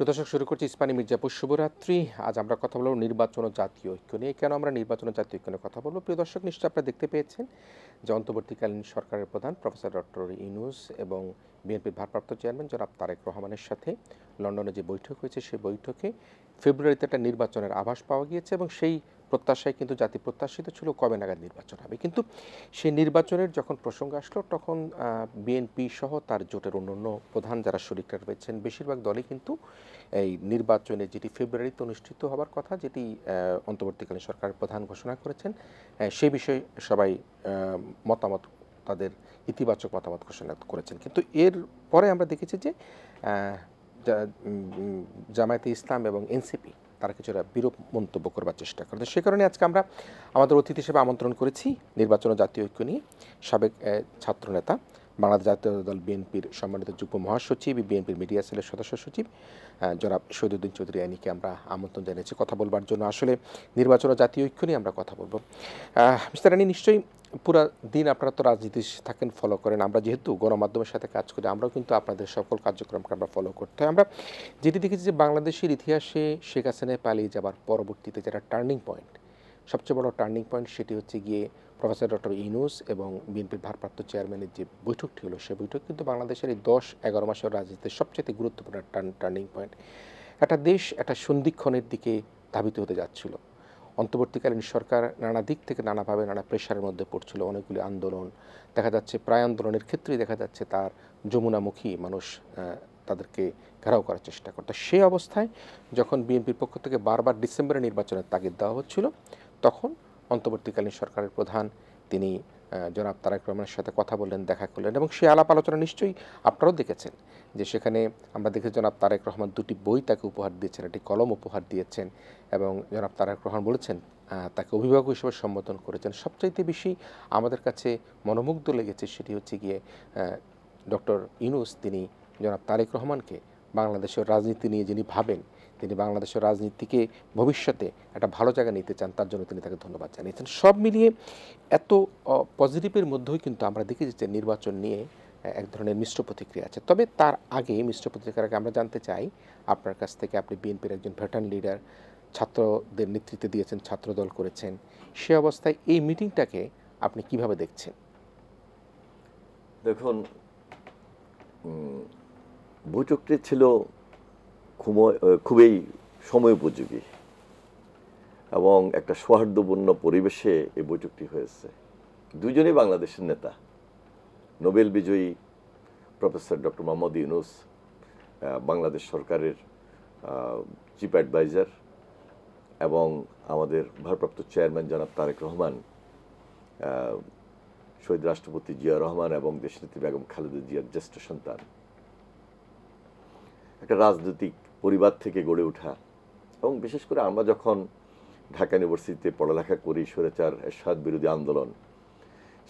প্রদর্শক শুরু করছি ইস্পানি মির্জাপুর শুভরাত্রি। আজ আমরা কথা বলব নির্বাচন ও জাতীয় ঐক্য নিয়ে। কেন আমরা নির্বাচন ও জাতীয় ঐক্য নিয়ে কথা বলবো? প্রিয় দর্শক, নিশ্চয়ই আপনারা দেখতে পেয়েছেন যে অন্তর্বর্তীকালীন সরকারের প্রধান প্রফেসর ডক্টর ইউনূস এবং বিএনপির ভারপ্রাপ্ত চেয়ারম্যান জনাব তারেক রহমানের সাথে লন্ডনে যে বৈঠক হয়েছে সেই বৈঠকে ফেব্রুয়ারিতে একটা নির্বাচনের আভাস পাওয়া গিয়েছে এবং সেই প্রত্যাশায় কিন্তু জাতি প্রত্যাশিত ছিল কবে নাগাদ নির্বাচন হবে। কিন্তু সেই নির্বাচনের যখন প্রসঙ্গ আসলো তখন বিএনপি সহ তার জোটের অন্যান্য প্রধান যারা শরিকরা রয়েছেন বেশিরভাগ দলই কিন্তু এই নির্বাচনে যেটি ফেব্রুয়ারিতে অনুষ্ঠিত হবার কথা, যেটি অন্তর্বর্তীকালীন সরকারের প্রধান ঘোষণা করেছেন, সে বিষয়ে সবাই মতামত, তাদের ইতিবাচক মতামত ঘোষণা করেছেন। কিন্তু এর পরে আমরা দেখেছি যে জামায়াতে ইসলাম এবং এনসিপি তারা কিছুটা বিরূপ মন্তব্য করবার চেষ্টা করে। সে কারণে আজকে আমরা আমাদের অতিথি হিসেবে আমন্ত্রণ করেছি নির্বাচন ও জাতীয় ঐক্য নিয়ে সাবেক ছাত্রনেতা, বাংলাদেশ জাতীয় দল বিএনপির সম্মানিত যুগ্ম মহাসচিব, বিএনপির মিডিয়া সেলের সদস্য সচিব জনাব শহীদুদ্দিন চৌধুরী আইনীকে আমরা আমন্ত্রণ জানিয়েছি কথা বলবার জন্য। আসলে নির্বাচন ও জাতীয় ঐক্য নিয়ে আমরা কথা বলবো। মিস্টার আইনী, নিশ্চয়ই পুরা দিন আপনারা তো রাজনীতি থাকেন, ফলো করেন। আমরা যেহেতু গণমাধ্যমের সাথে কাজ করি, আমরাও কিন্তু আপনাদের সকল কার্যক্রমকে আমরা ফলো করতে হয়। আমরা যেটি দেখেছি যে বাংলাদেশের ইতিহাসে শেখ হাসিনায় পালিয়ে যাবার পরবর্তীতে যেটা টার্নিং পয়েন্ট, সবচেয়ে বড় টার্নিং পয়েন্ট, সেটি হচ্ছে গিয়ে প্রফেসর ডক্টর ইউনূস এবং বিএনপির ভারপ্রাপ্ত চেয়ারম্যানের যে বৈঠকটি হলো, সেই বৈঠক কিন্তু বাংলাদেশের এই 10-11 মাসের রাজনীতির সবচেয়ে গুরুত্বপূর্ণ টার্নিং পয়েন্ট। একটা দেশ একটা সন্ধিক্ষণের দিকে ধাবিত হতে যাচ্ছিল। অন্তর্বর্তীকালীন সরকার নানা দিক থেকে নানাভাবে নানা প্রেশারের মধ্যে পড়ছিল। অনেকগুলি আন্দোলন দেখা যাচ্ছে, প্রায় আন্দোলনের ক্ষেত্রেই দেখা যাচ্ছে তার যমুনামুখী মানুষ তাদেরকে ঘেরাও করার চেষ্টা করত। সেই অবস্থায় যখন বিএনপির পক্ষ থেকে বারবার ডিসেম্বরে নির্বাচনের তাগিদ দেওয়া হচ্ছিল, তখন অন্তর্বর্তীকালীন সরকারের প্রধান তিনি জনাব তারেক রহমানের সাথে কথা বললেন, দেখা করলেন এবং সেই আলাপ আলোচনা নিশ্চয়ই আপনারাও দেখেছেন যে সেখানে আমরা দেখেছি জনাব তারেক রহমান 2টি বই তাকে উপহার দিয়েছেন, একটি কলম উপহার দিয়েছেন এবং জনাব তারেক রহমান বলেছেন তাকে অভিভাবক হিসেবে সম্বোধন করেছেন। সবচাইতে বেশি আমাদের কাছে মনোমুগ্ধ লেগেছে সেটি হচ্ছে গিয়ে ডক্টর ইউনূস তিনি জনাব তারেক রহমানকে বাংলাদেশের রাজনীতি নিয়ে যিনি ভাবেন, তিনি বাংলাদেশের রাজনীতিকে ভবিষ্যতে একটা ভালো জায়গা নিতে চান, তার জন্য তিনি তাকে ধন্যবাদ জানিয়েছেন। সব মিলিয়ে এত পজিটিভের মধ্যেও কিন্তু আমরা দেখেছি যে নির্বাচন নিয়ে এক ধরনের মিশ্র প্রতিক্রিয়া আছে। তবে তার আগে মিশ্র প্রতিক্রিয়ার আগে আমরা জানতে চাই আপনার কাছ থেকে, আপনি বিএনপির একজন ভেটারান লিডার, ছাত্রদের নেতৃত্বে দিয়েছেন, ছাত্রদল করেছেন, সে অবস্থায় এই মিটিংটাকে আপনি কিভাবে দেখছেন? দেখুন, বৈঠকটি ছিল খুবই সময়োপযোগী এবং একটা সৌহার্দ্যপূর্ণ পরিবেশে এই বৈঠকটি হয়েছে। দুজনেই বাংলাদেশের নেতা, নোবেল বিজয়ী প্রফেসর ডক্টর মোহাম্মদ ইউনূস বাংলাদেশ সরকারের চিফ অ্যাডভাইজার এবং আমাদের ভারপ্রাপ্ত চেয়ারম্যান জনাব তারেক রহমান, শহীদ রাষ্ট্রপতি জিয়া রহমান এবং দেশনেত্রী বেগম খালেদা জিয়ার জ্যেষ্ঠ সন্তান। একটা রাজনৈতিক পরিবার থেকে গড়ে ওঠা এবং বিশেষ করে আমরা যখন ঢাকা ইউনিভার্সিটিতে পড়ালেখা করি, স্বৈরাচার এরশাদ বিরোধী আন্দোলন,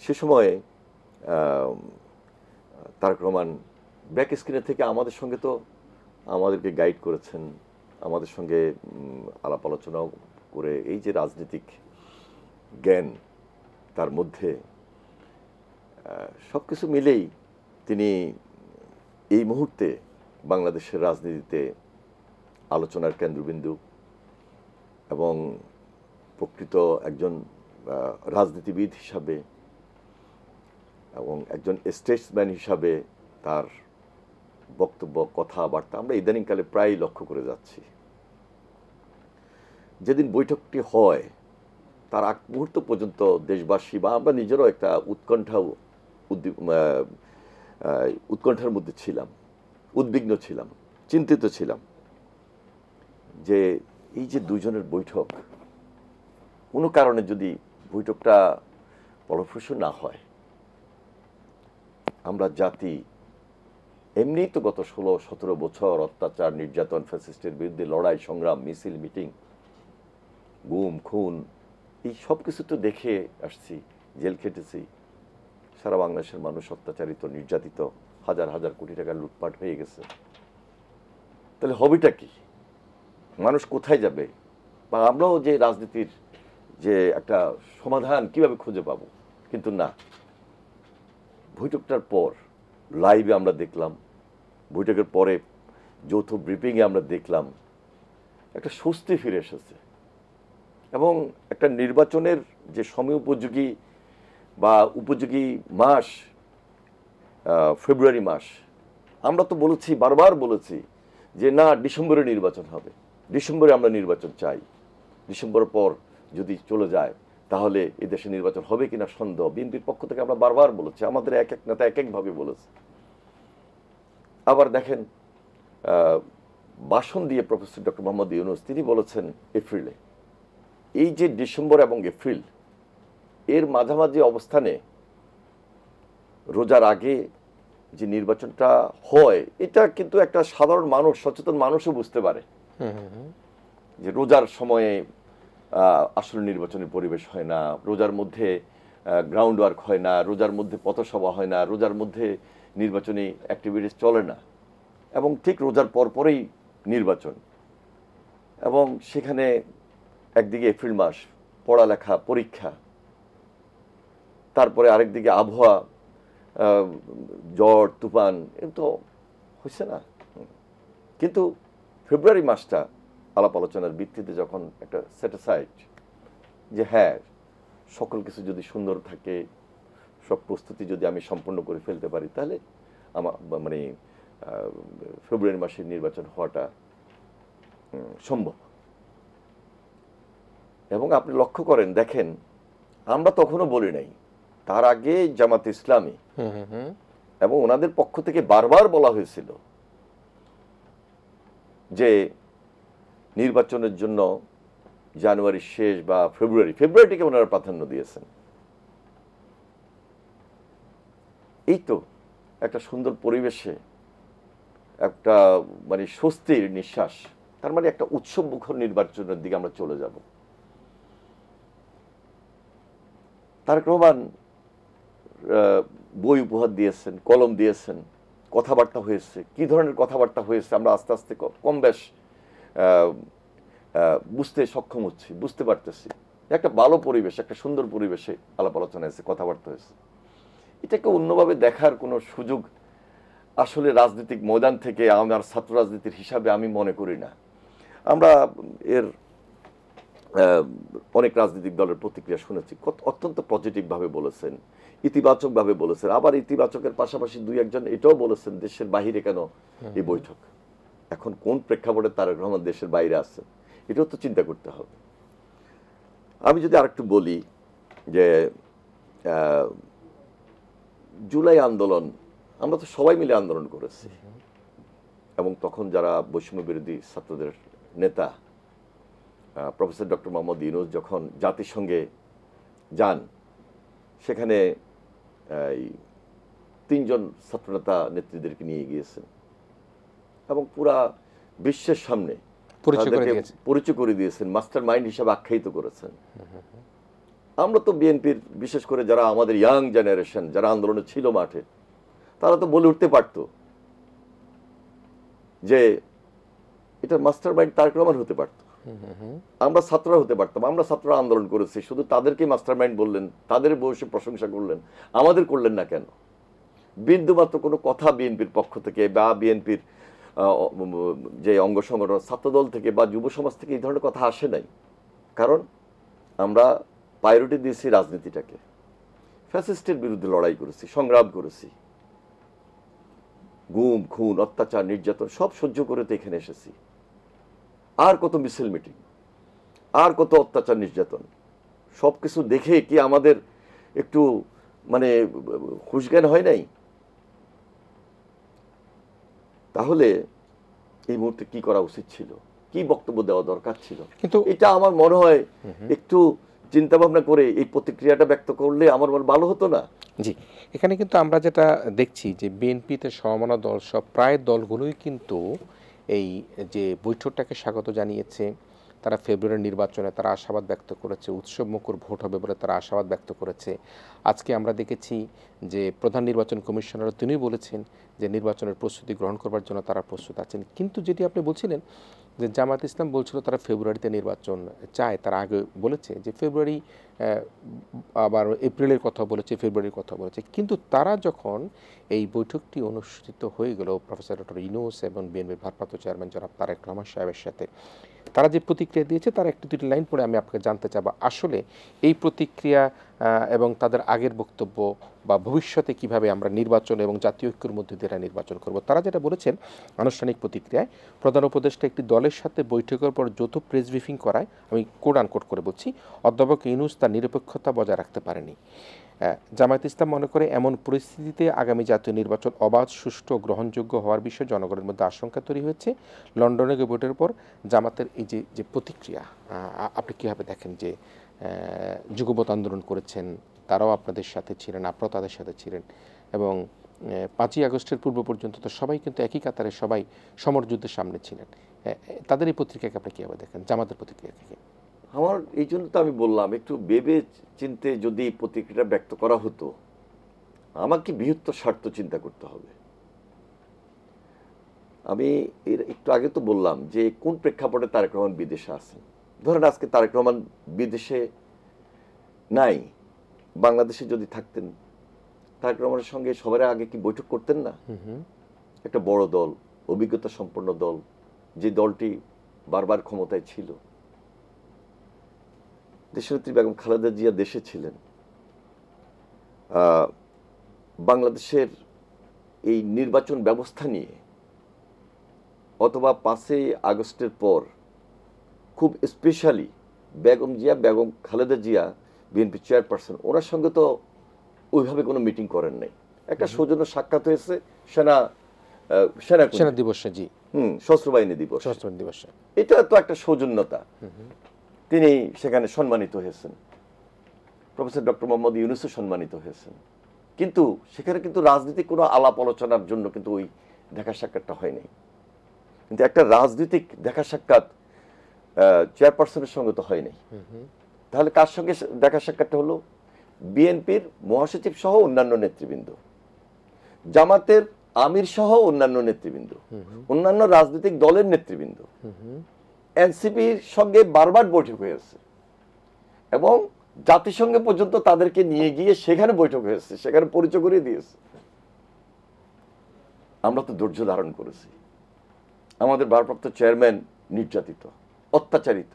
সে সময়ে তারেক রহমান ব্যাক স্ক্রিনের থেকে আমাদের সঙ্গে তো আমাদেরকে গাইড করেছেন, আমাদের সঙ্গে আলাপ আলোচনাও করে এই যে রাজনৈতিক জ্ঞান তার মধ্যে, সব কিছু মিলেই তিনি এই মুহূর্তে বাংলাদেশের রাজনীতিতে আলোচনার কেন্দ্রবিন্দু এবং প্রকৃত একজন রাজনীতিবিদ হিসাবে এবং একজন স্টেটসম্যান হিসাবে তার বক্তব্য, কথাবার্তা আমরা ইদানিংকালে প্রায় লক্ষ্য করে যাচ্ছি। যেদিন বৈঠকটি হয় তার আগ মুহূর্ত পর্যন্ত দেশবাসী বা আমরা নিজেরও একটা উৎকণ্ঠার মধ্যে ছিলাম, উদ্বিগ্ন ছিলাম, চিন্তিত ছিলাম যে এই যে দুজনের বৈঠক, কোনো কারণে যদি বৈঠকটা ফলপ্রসূ না হয়, আমরা জাতি এমনিই তো গত 16-17 বছর অত্যাচার, নির্যাতন, ফ্যাসিস্টের বিরুদ্ধে লড়াই, সংগ্রাম, মিছিল, মিটিং, গুম, খুন, এই সব কিছু তো দেখে আসছি, জেল খেটেছি। সারা বাংলাদেশের মানুষ অত্যাচারিত, নির্যাতিত, হাজার হাজার কোটি টাকা লুটপাট হয়ে গেছে। তাহলে হবিটা কি? মানুষ কোথায় যাবে? বা আমরাও যে রাজনীতির যে একটা সমাধান কিভাবে খুঁজে পাবো? কিন্তু না, বৈঠকটার পর লাইভে আমরা দেখলাম, বৈঠকের পরে যৌথ ব্রিফিংয়ে আমরা দেখলাম একটা স্বস্তি ফিরে এসেছে এবং একটা নির্বাচনের যে সময় উপযোগী বা উপযোগী মাস ফেব্রুয়ারি মাস, আমরা তো বলেছি, বারবার বলেছি যে না, ডিসেম্বরে নির্বাচন হবে, ডিসেম্বরে আমরা নির্বাচন চাই, ডিসেম্বর পর যদি চলে যায় তাহলে এই দেশে নির্বাচন হবে কিনা সন্দেহ। বিএনপির পক্ষ থেকে আমরা বারবার বলেছি, আমাদের এক এক নেতা এক একভাবে বলেছে। আবার দেখেন ভাষণ দিয়ে প্রফেসর ডক্টর মোহাম্মদ ইউনূস তিনি বলেছেন এপ্রিলে। এই যে ডিসেম্বর এবং এপ্রিল এর মাঝামাঝি অবস্থানে রোজার আগে যে নির্বাচনটা হয়, এটা কিন্তু একটা সাধারণ মানুষ, সচেতন মানুষও বুঝতে পারে যে রোজার সময়ে আসলে নির্বাচনের পরিবেশ হয় না, রোজার মধ্যে গ্রাউন্ড ওয়ার্ক হয় না, রোজার মধ্যে পথসভা হয় না, রোজার মধ্যে নির্বাচনী অ্যাক্টিভিটিস চলে না, এবং ঠিক রোজার পরপরেই নির্বাচন। এবং সেখানে একদিকে এপ্রিল মাস, পড়ালেখা, পরীক্ষা, তারপরে আরেকদিকে আবহাওয়া, ঝড় তুফান, এ তো হয়েছে না। কিন্তু ফেব্রুয়ারি মাসটা আলাপ আলোচনার ভিত্তিতে যখন একটা স্যাটিসফাইড যে হ্যাঁ, সকল কিছু যদি সুন্দর থাকে, সব প্রস্তুতি যদি আমি সম্পন্ন করে ফেলতে পারি, তাহলে আমার মানে ফেব্রুয়ারি মাসের নির্বাচন হওয়াটা সম্ভব। এবং আপনি লক্ষ্য করেন, দেখেন, আমরা তখনও বলি নাই, তার আগে জামাত ইসলামী এবং ওনাদের পক্ষ থেকে বারবার বলা হয়েছিল যে নির্বাচনের জন্য জানুয়ারির শেষ বা ফেব্রুয়ারিটিকে ওনারা প্রাধান্য দিয়েছেন। এই তো একটা সুন্দর পরিবেশে একটা মানে স্বস্তির নিঃশ্বাস, তার মানে একটা উৎসব মুখর নির্বাচনের দিকে আমরা চলে যাব। তারেক রহমান বই উপহার দিয়েছেন, কলম দিয়েছেন, কথাবার্তা হয়েছে। কি ধরনের কথাবার্তা হয়েছে আমরা আস্তে আস্তে কম বেশ বুঝতে সক্ষম হচ্ছি, বুঝতে পারতেছি। একটা ভালো পরিবেশ, একটা সুন্দর পরিবেশে আলাপ আলোচনা হয়েছে, কথাবার্তা হয়েছে। এটাকে অন্যভাবে দেখার কোনো সুযোগ আসলে রাজনৈতিক ময়দান থেকে আমার ছাত্র রাজনীতির হিসাবে আমি মনে করি না। আমরা এর অনেক রাজনৈতিক দলের প্রতিক্রিয়া শুনেছি, অত্যন্ত পজিটিভভাবে বলেছেন, ইতিবাচকভাবে বলেছেন। আবার ইতিবাচকের পাশাপাশি দুই একজন এটাও বলেছেন দেশের বাহিরে কেন এই বৈঠক, এখন কোন প্রেক্ষাপটে তারেক রহমান দেশের বাইরে আছেন, এটাও তো চিন্তা করতে হবে। আমি যদি আরেকটু বলি যে জুলাই আন্দোলন, আমরা তো সবাই মিলে আন্দোলন করেছি, এবং তখন যারা বৈষম্য বিরোধী ছাত্রদের নেতা প্রফেসর ডক্টর মোহাম্মদ ইউনূস যখন জাতিসংঘে যান, সেখানে 3 জন ছাত্রনেতা নেত্রীদেরকে নিয়ে গিয়েছেন এবং পুরা বিশ্বের সামনে পরিচয় করে দিয়েছেন, মাস্টার মাইন্ড হিসাবে আখ্যায়িত করেছেন। আমরা তো বিএনপির, বিশেষ করে যারা আমাদের ইয়াং জেনারেশন, যারা আন্দোলনে ছিল মাঠে, তারা তো বলে উঠতে পারত যে এটার মাস্টার মাইন্ড তারেক রহমান হতে পারত, আমরা ছাত্ররা হতে পারতাম। আমরা ছাত্ররা আন্দোলন করেছি, শুধু তাদেরকে মাস্টার মাইন্ড বললেন, তাদের বয়সে প্রশংসা করলেন, আমাদের করলেন না কেন? বিন্দুমাত্র কোনো কথা বিএনপির পক্ষ থেকে বা বিএনপির যে অঙ্গ সংগঠন, ছাত্রদল থেকে বা যুব সমাজ থেকে এই ধরনের কথা আসে নাই। কারণ আমরা প্রায়োরিটি দিয়েছি রাজনীতিটাকে, ফ্যাসিস্টের বিরুদ্ধে লড়াই করেছি, সংগ্রাম করেছি, গুম খুন অত্যাচার নির্যাতন সব সহ্য করে তো এখানে এসেছি। আর কত মিছিল মিটিং, আর কত অত্যাচার নির্যাতন, সব কিছু দেখে কি আমাদের একটু মানে হুঁশজ্ঞান হয় নাই? তাহলে এই মুহূর্তে কি করা উচিত ছিল, কি বক্তব্য দেওয়া দরকার ছিল, কিন্তু এটা আমার মনে হয় একটু চিন্তা ভাবনা করে এই প্রতিক্রিয়াটা ব্যক্ত করলে আমার মনে ভালো হতো না? জি, এখানে কিন্তু আমরা যেটা দেখছি যে বিএনপিতে সমমনা দল সব প্রায় দলগুলোই কিন্তু এই যে বৈঠকটাকে স্বাগত জানিয়েছে। তারা ফেব্রুয়ারি নির্বাচনে তারা আশাবাদ ব্যক্ত করেছে, উৎসব মুখর ভোট হবে বলে তারা আশাবাদ ব্যক্ত করেছে। আজকে আমরা দেখেছি যে প্রধান নির্বাচন কমিশনার তিনি বলেছেন যে নির্বাচনের প্রস্তুতি গ্রহণ করবার জন্য তারা প্রস্তুত আছেন। কিন্তু যেটি আপনি বলছিলেন যে জামাত ইসলাম বলছিল তারা ফেব্রুয়ারিতে নির্বাচন চায়, তারা আগে বলেছে যে ফেব্রুয়ারি, আবার এপ্রিলের কথা বলেছে, ফেব্রুয়ারির কথা বলেছে, কিন্তু তারা যখন এই বৈঠকটি অনুষ্ঠিত হয়ে গেল প্রফেসর ডক্টর ইউনূস এবং বিএনপির ভারপ্রাপ্ত চেয়ারম্যান জনাব তারেক রহমান সাহেবের সাথে, তারা যে প্রতিক্রিয়া দিয়েছে তার একটি দুটি লাইন পড়ে আমি আপনাকে জানতে চাবো আসলে এই প্রতিক্রিয়া এবং তাদের আগের বক্তব্য বা ভবিষ্যতে কিভাবে আমরা নির্বাচন এবং জাতীয় ঐক্যের মধ্যে দিয়ে নির্বাচন করব। তারা যেটা বলেছেন আনুষ্ঠানিক প্রতিক্রিয়ায়, প্রধান উপদেষ্টা একটি দলের সাথে বৈঠকের পর যৌথ প্রেস ব্রিফিং করায়, আমি কোড আনকোট করে বলছি, অধ্যাপক ইউনূস তার নিরপেক্ষতা বজায় রাখতে পারেনি। জামায়াত ইসলাম মনে করে এমন পরিস্থিতিতে আগামী জাতীয় নির্বাচন অবাধ, সুষ্ঠু ও গ্রহণযোগ্য হওয়ার বিষয়ে জনগণের মধ্যে আশঙ্কা তৈরি হয়েছে। লন্ডনে গিয়ে ভোটের পর জামাতের এই যে প্রতিক্রিয়া, আপনি কীভাবে দেখেন? যে যুগপৎ আন্দোলন করেছেন, তারাও আপনাদের সাথে ছিলেন, আপনারাও তাদের সাথে ছিলেন, এবং 5ই আগস্টের পূর্ব পর্যন্ত তো সবাই কিন্তু একই কাতারে সবাই সমরযুদ্ধের সামনে ছিলেন। তাদের এই পত্রিকাকে আপনি কীভাবে দেখেন, জামাতের প্রতিক্রিয়া থেকে? আমার এই জন্য তো আমি বললাম, একটু ভেবে চিন্তে যদি প্রতিক্রিয়া ব্যক্ত করা হতো, আমাকে বৃহত্তর স্বার্থ চিন্তা করতে হবে। আমি এর একটু আগে তো বললাম যে কোন প্রেক্ষাপটে তারেক রহমান বিদেশে আছেন। ধরেন আজকে তারেক রহমান বিদেশে নাই, বাংলাদেশে যদি থাকতেন, তারেক রহমানের সঙ্গে সবার আগে কি বৈঠক করতেন না? একটা বড় দল, অভিজ্ঞতা সম্পন্ন দল, যে দলটি বারবার ক্ষমতায় ছিল, দেশনেত্রী বেগম খালেদা জিয়া দেশে ছিলেন, বাংলাদেশের এই নির্বাচন ব্যবস্থা নিয়ে অথবা 5ই আগস্টের পর খুব specially Begum Khaleda Zia BNP chairperson, ওনার সঙ্গে তো ওইভাবে কোনো মিটিং করেন নাই। একটা সৌজন্য সাক্ষাৎ হয়েছে সেনা দিবসে, জি, সশস্ত্র বাহিনী দিবসে। এটা তো একটা সৌজন্যতা। তিনি সেখানে সম্মানিত হয়েছেন, প্রফেসর ডক্টর মোহাম্মদ ইউনূসও সম্মানিত হয়েছেন, কিন্তু সেখানে কিন্তু রাজনৈতিক কোনো আলাপ আলোচনার জন্য কিন্তু ওই দেখা সাক্ষাৎটা হয়নি। কিন্তু একটা রাজনৈতিক দেখা সাক্ষাৎ চেয়ারপারসনের সঙ্গে তো হয়নি। তাহলে কার সঙ্গে দেখা সাক্ষাৎটা হলো? বিএনপির মহাসচিব সহ অন্যান্য নেতৃবৃন্দ, জামাতের আমির সহ অন্যান্য নেতৃবৃন্দ, অন্যান্য রাজনৈতিক দলের নেতৃবৃন্দ, এনসিপির সঙ্গে বারবার বৈঠক হয়েছে এবং জাতিসংঘে পর্যন্ত তাদেরকে নিয়ে গিয়ে সেখানে বৈঠক হয়েছে, সেখানে পরিচয় করিয়ে দিয়েছে। আমরা তো ধৈর্য ধারণ করেছি। আমাদের ভারপ্রাপ্ত চেয়ারম্যান নির্যাতিত, অত্যাচারিত,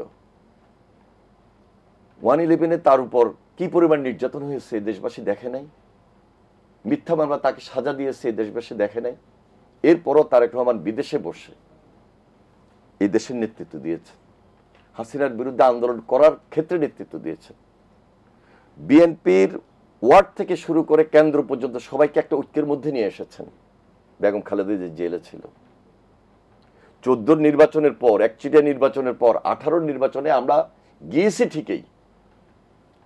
1/11-এ তার উপর কি পরিমাণ নির্যাতন হয়েছে দেশবাসী দেখে নাই। মিথ্যা মামলা তাকে সাজা দিয়েছে দেশবাসী দেখে নাই। এরপরও তারেক রহমান বিদেশে বসে এই দেশের নেতৃত্ব দিয়েছেন, হাসিনার বিরুদ্ধে আন্দোলন করার ক্ষেত্রে নেতৃত্ব দিয়েছেন। বিএনপির ওয়ার্ড থেকে শুরু করে কেন্দ্র পর্যন্ত সবাইকে একটা ঐক্যের মধ্যে নিয়ে এসেছেন। বেগম খালেদা যে জেলে ছিল, 14 নির্বাচনের পর, একচেটিয়া নির্বাচনের পর 18 নির্বাচনে আমরা গিয়েছি ঠিকই,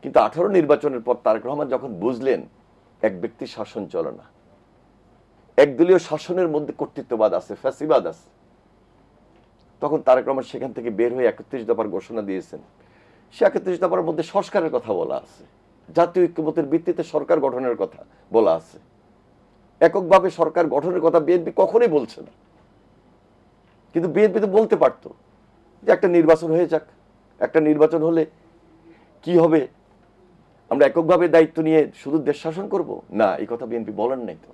কিন্তু 18 নির্বাচনের পর তারেক রহমান যখন বুঝলেন এক ব্যক্তির শাসন চলে না, একদলীয় শাসনের মধ্যে কর্তৃত্ববাদ আছে, ফ্যাসিবাদ আছে, তখন তারেক রহমান সেখান থেকে বের হয়ে 31 দফার ঘোষণা দিয়েছেন। সে 31 দফার মধ্যে সংস্কারের কথা বলা আছে, জাতীয় ঐক্যমত্যের ভিত্তিতে সরকার গঠনের কথা বলা আছে। এককভাবে সরকার গঠনের কথা বিএনপি কখনোই বলছে না, কিন্তু বিএনপি তো বলতে পারতো যে একটা নির্বাচন হয়ে যাক, একটা নির্বাচন হলে কি হবে, আমরা এককভাবে দায়িত্ব নিয়ে শুধু দেশ শাসন করব না, এই কথা বিএনপি বলেন নাই। তো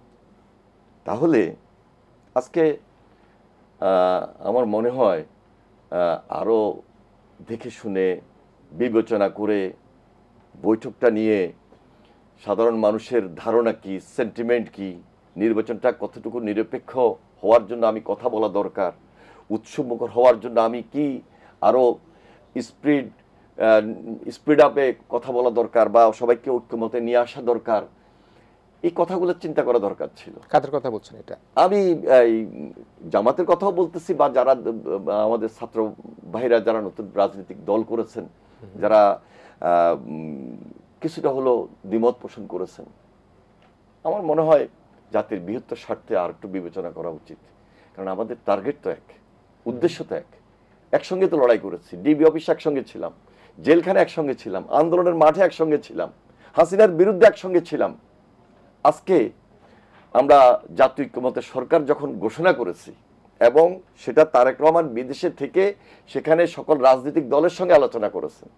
তাহলে আজকে আমার মনে হয় আরো দেখে শুনে বিবেচনা করে বৈঠকটা নিয়ে সাধারণ মানুষের ধারণা কি, সেন্টিমেন্ট কি, নির্বাচনটা কতটুকু নিরপেক্ষ হওয়ার জন্য আমি কথা বলা দরকার, উৎসবমুখর হওয়ার জন্য আমি কি আরো স্পিড আপে কথা বলা দরকার, বা সবাইকে ঐক্যমতে নিয়ে আসা দরকার, এই কথাগুলো চিন্তা করা দরকার ছিল। কাদের কথা বলছেন এটা? আমি জামাতের কথাও বলতেছি, বা যারা আমাদের ছাত্র ভাইরা যারা নতুন রাজনৈতিক দল করেছেন, যারা কিছুটা হলো দ্বিমত পোষণ করেছেন, আমার মনে হয় জাতির বৃহত্তর স্বার্থে আর একটু বিবেচনা করা উচিত। কারণ আমাদের টার্গেট তো এক, উদ্দেশ্য তো এক, একসঙ্গে তো লড়াই করেছি, ডিবি অফিসে একসঙ্গে ছিলাম, জেলখানে একসঙ্গে ছিলাম, আন্দোলনের মাঠে একসঙ্গে ছিলাম, হাসিনার বিরুদ্ধে একসঙ্গে ছিলাম। আজকে আমরা জাতীয় ঐক্যমত্যের সরকার যখন ঘোষণা করেছি, এবং সেটা তারেক রহমান বিদেশে থেকে সেখানে সকল রাজনৈতিক দলের সঙ্গে আলোচনা করেছেন।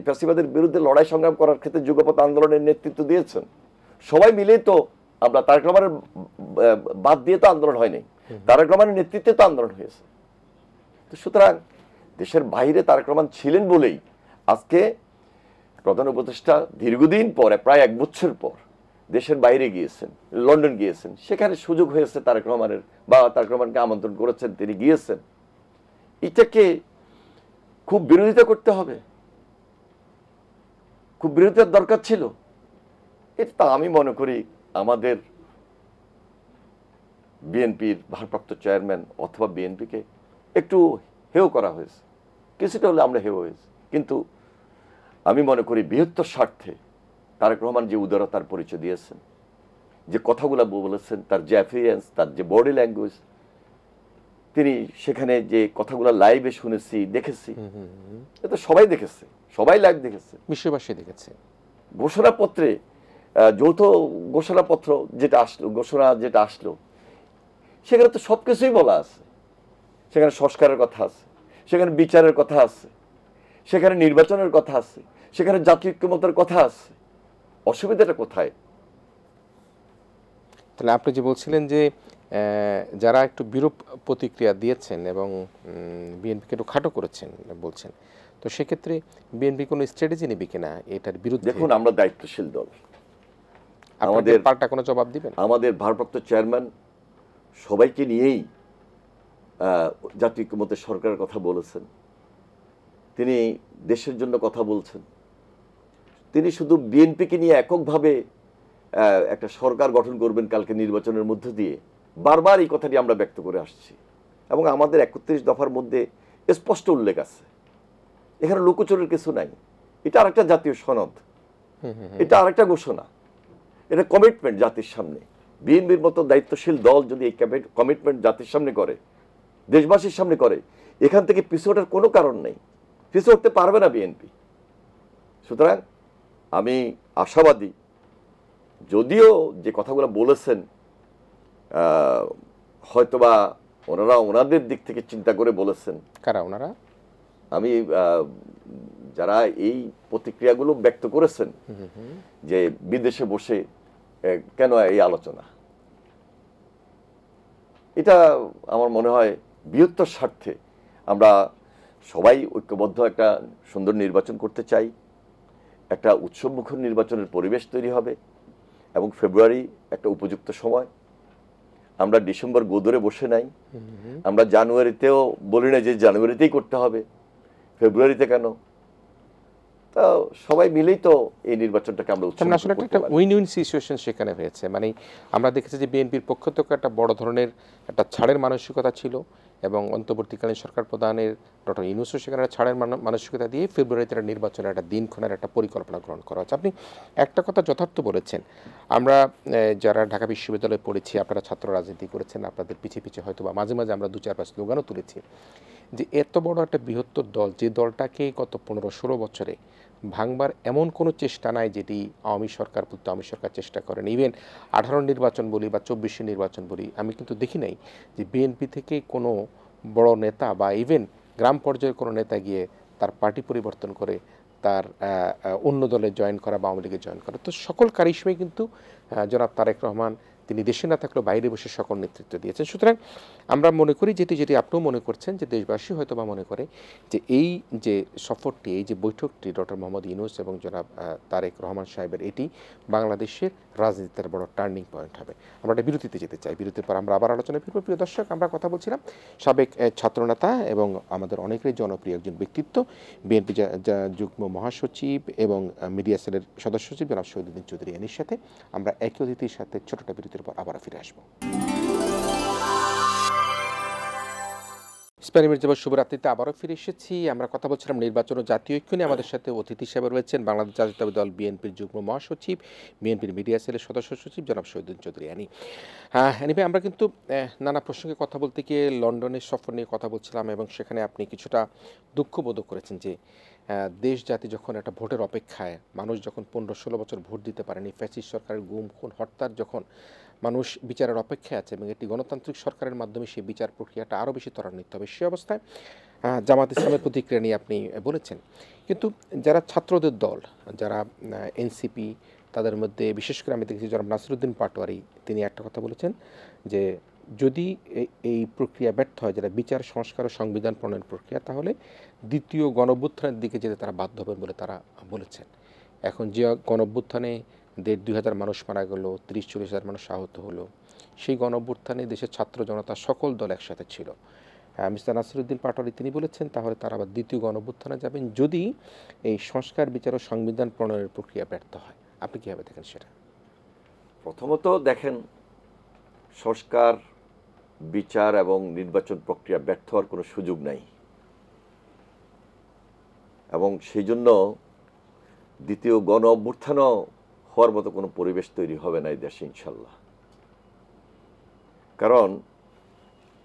ফ্যাসিবাদের বিরুদ্ধে লড়াই সংগ্রাম করার ক্ষেত্রে যুগপৎ আন্দোলনের নেতৃত্ব দিয়েছেন। সবাই মিলেই তো, আমরা তারেক রহমানের বাদ দিয়ে তো আন্দোলন হয়নি, তারেক রহমানের নেতৃত্বে তো আন্দোলন হয়েছে। তো সুতরাং দেশের বাইরে তারেক রহমান ছিলেন বলেই আজকে প্রধান উপদেষ্টা দীর্ঘদিন পরে, প্রায় 1 বছর পর দেশের বাইরে গিয়েছেন, লন্ডন গিয়েছেন, সেখানে সুযোগ হয়েছে তারেক রহমানের, বা তারেক রহমানকে আমন্ত্রণ করেছেন, তিনি গিয়েছেন। এটাকে খুব বিরোধিতা করতে হবে, খুব বিরোধিতার দরকার ছিল। এটা আমি মনে করি আমাদের বিএনপির ভারপ্রাপ্ত চেয়ারম্যান অথবা বিএনপিকে একটু হেয় করা হয়েছে, কিছুটা হলে আমরা হেয় হয়েছি। কিন্তু আমি মনে করি বৃহত্তর স্বার্থে তারেক রহমান যে উদারতার পরিচয় দিয়েছেন, যে কথাগুলো বলেছেন, তার যে অ্যাপিয়ারেন্স, তার যে বডি ল্যাঙ্গুয়েজ, তিনি সেখানে যে কথাগুলো লাইভে শুনেছি, দেখেছি, এটা সবাই দেখেছে, সবাই লাইভ দেখেছে, বিশ্ববাসী দেখেছে। ঘোষণাপত্রে যৌথ ঘোষণাপত্র যেটা আসলো সেখানে তো সবকিছুই বলা আছে। সেখানে সংস্কারের কথা আছে, সেখানে বিচারের কথা আছে, সেখানে নির্বাচনের কথা আছে, সেখানে জাতীয় ঐক্যমত্যের কথা আছে। অসুবিধাটা কোথায়? তাহলে আপনি যে বলছিলেন যে যারা একটু বিরূপ প্রতিক্রিয়া দিয়েছেন এবং বিএনপিকে একটু খাটো করেছেন বলছেন, তো সেক্ষেত্রে বিএনপি কোনো স্ট্র্যাটেজি নেবে কিনা এটার বিরুদ্ধে? দেখুন, আমরা দায়িত্বশীল দল, আমাদের পাল্টা কোনো জবাব দিবেন? আমাদের ভারপ্রাপ্ত চেয়ারম্যান সবাইকে নিয়েই জাতীয় ঐক্যমত্যের সরকারের কথা বলেছেন, তিনি দেশের জন্য কথা বলছেন। তিনি শুধু বিএনপিকে নিয়ে এককভাবে একটা সরকার গঠন করবেন কালকে নির্বাচনের মধ্য দিয়ে, বারবার এই কথাটি আমরা ব্যক্ত করে আসছি। এবং আমাদের 31 দফার মধ্যে স্পষ্ট উল্লেখ আছে, এখানে লুকোচুরির কিছু নাই। এটা আরেকটা জাতীয় সনদ, এটা আরেকটা ঘোষণা, এটা কমিটমেন্ট জাতির সামনে। বিএনপির মতো দায়িত্বশীল দল যদি এই কমিটমেন্ট জাতির সামনে করে, দেশবাসীর সামনে করে, এখান থেকে পিছু ওঠার কোনো কারণ নেই, পিছু উঠতে পারবে না বিএনপি। সুতরাং আমি আশাবাদী, যদিও যে কথাগুলো বলেছেন হয়তোবা ওনারা ওনাদের দিক থেকে চিন্তা করে বলেছেন। কারা ওনারা? আমি যারা এই প্রতিক্রিয়াগুলো ব্যক্ত করেছেন যে বিদেশে বসে কেন এই আলোচনা, এটা আমার মনে হয় বৃহত্তর স্বার্থে আমরা সবাই ঐক্যবদ্ধ একটা সুন্দর নির্বাচন করতে চাই, একটা উৎসবমুখর নির্বাচনের পরিবেশ তৈরি হবে এবং ফেব্রুয়ারি একটা উপযুক্ত সময়। আমরা ডিসেম্বর গোদরে বসে নাই, আমরা জানুয়ারিতেও বলি না যে জানুয়ারিতেই করতে হবে, ফেব্রুয়ারিতে কেন? তা সবাই মিলেই তো এই নির্বাচনটাকে আমরা আসলে একটা উইন উইন সিচুয়েশন সেখানে হয়েছে। মানে আমরা দেখেছি যে বিএনপির পক্ষ থেকে একটা বড় ধরনের একটা ছাড়ের মানসিকতা ছিল এবং অন্তর্বর্তীকালীন সরকার প্রধানের ডক্টর ইউনূসও সেখানে ছাড়ের মানসিকতা দিয়ে ফেব্রুয়ারিতে একটা নির্বাচনের একটা দিনক্ষণের একটা পরিকল্পনা গ্রহণ করা হচ্ছে। আপনি একটা কথা যথার্থ বলেছেন, আমরা যারা ঢাকা বিশ্ববিদ্যালয়ে পড়েছি, আপনারা ছাত্র রাজনীতি করেছেন, আপনাদের পিছিয়ে পিছিয়ে হয়তো বা মাঝে মাঝে আমরা 2-4-5 স্লোগানও তুলেছি যে এত বড় একটা বৃহত্তর দল, যে দলটাকে গত 15-16 বছরে ভাঙবার এমন কোনো চেষ্টা নাই যেটি আওয়ামী সরকার চেষ্টা করেন। ইভেন 18 নির্বাচন বলি বা 24 নির্বাচন বলি, আমি কিন্তু দেখি নাই যে বিএনপি থেকে কোনো বড় নেতা বা ইভেন গ্রাম পর্যায়ের কোনো নেতা গিয়ে তার পার্টি পরিবর্তন করে তার অন্য দলে জয়েন করা বা আওয়ামী লীগে জয়েন করা। তো সকল কারিশমাই কিন্তু জনাব তারেক রহমান, তিনি দেশে না থাকলেও বাইরে বসে সকল নেতৃত্ব দিয়েছেন। সুতরাং আমরা মনে করি যেটি আপনিও মনে করছেন, যে দেশবাসী হয়তো বা মনে করে যে এই যে সফরটি, এই যে বৈঠকটি ডক্টর মোহাম্মদ ইউনূস এবং জনাব তারেক রহমান সাহেবের, এটি বাংলাদেশের রাজনীতির বড় টার্নিং পয়েন্ট হবে। আমরা একটা বিরতিতে যেতে চাই, বিরতির পর আমরা আবার আলোচনা ফিরব। প্রিয় দর্শক, আমরা কথা বলছিলাম সাবেক ছাত্রনেতা এবং আমাদের অনেকেরই জনপ্রিয় একজন ব্যক্তিত্ব, বিএনপি যুগ্ম মহাসচিব এবং মিডিয়া সেলের সদস্য সচিব জনাব শহীদুদ্দিন চৌধুরী এনির সাথে। আমরা একই অতিথির সাথে ছোটটা বিরতির পর আবার ফিরে আসবো। ইসমাইল মির্জাপুর শুভরাত্রিতে আবারও ফিরে এসেছি। আমরা কথা বলছিলাম নির্বাচন ও জাতীয় ঐক্য নিয়ে। আমাদের সাথে অতিথি হিসেবে রয়েছেন বাংলাদেশ জাতীয়তাবাদী দল বিএনপির যুগ্ম মহাসচিব, বিএনপির মিডিয়া সেলের সদস্য সচিব জনাব শহীদুদ্দিন চৌধুরী আনি। এনিভাবে আমরা কিন্তু নানা প্রসঙ্গে কথা বলতে গিয়ে লন্ডনের সফর নিয়ে কথা বলছিলাম এবং সেখানে আপনি কিছুটা দুঃখবোধ করেছেন যে দেশ জাতি যখন একটা ভোটের অপেক্ষায়, মানুষ যখন 15-16 বছর ভোট দিতে পারেনি, ফ্যাসিস্ট সরকারের গুম খুন হত্যার যখন মানুষ বিচারের অপেক্ষায় আছে এবং একটি গণতান্ত্রিক সরকারের মাধ্যমে সেই বিচার প্রক্রিয়াটা আরও বেশি ত্বরান্বিত হবে, সে অবস্থায় জামাত ইসলামের প্রতিক্রিয়া নিয়ে আপনি বলেছেন। কিন্তু যারা ছাত্রদের দল, যারা এনসিপি, তাদের মধ্যে বিশেষ করে আমি দেখেছি যারা নাসিরুদ্দিন পাটোয়ারি, তিনি একটা কথা বলেছেন যে যদি এই প্রক্রিয়া ব্যর্থ হয়, যারা বিচার সংস্কার ও সংবিধান প্রণয়ন প্রক্রিয়া, তাহলে দ্বিতীয় গণঅভ্যুত্থানের দিকে যেতে তারা বাধ্য হবেন বলে তারা বলেছেন। এখন যে গণঅভ্যুত্থানে 1,500-2,000 মানুষ মারা গেল, 30-40 হাজার মানুষ আহত হলো, সেই গণঅভ্যুত্থানে দেশের ছাত্র জনতা সকল দল একসাথে ছিল। মিস্টার নাসিরুদ্দিন পাটোয়ারি তিনি বলেছেন তাহলে তারা আবার দ্বিতীয় গণঅভ্যুত্থানে যাবেন যদি এই সংস্কার বিচার ও সংবিধান প্রণয়নের প্রক্রিয়া ব্যর্থ হয়। আপনি কীভাবে দেখেন সেটা? প্রথমত দেখেন, সংস্কার, বিচার এবং নির্বাচন প্রক্রিয়া ব্যর্থ হওয়ার কোনো সুযোগ নাই, এবং সেই জন্য দ্বিতীয় গণ অভ্যুত্থানও হওয়ার মতো কোনো পরিবেশ তৈরি হবে না এই দেশে ইনশাল্লাহ। কারণ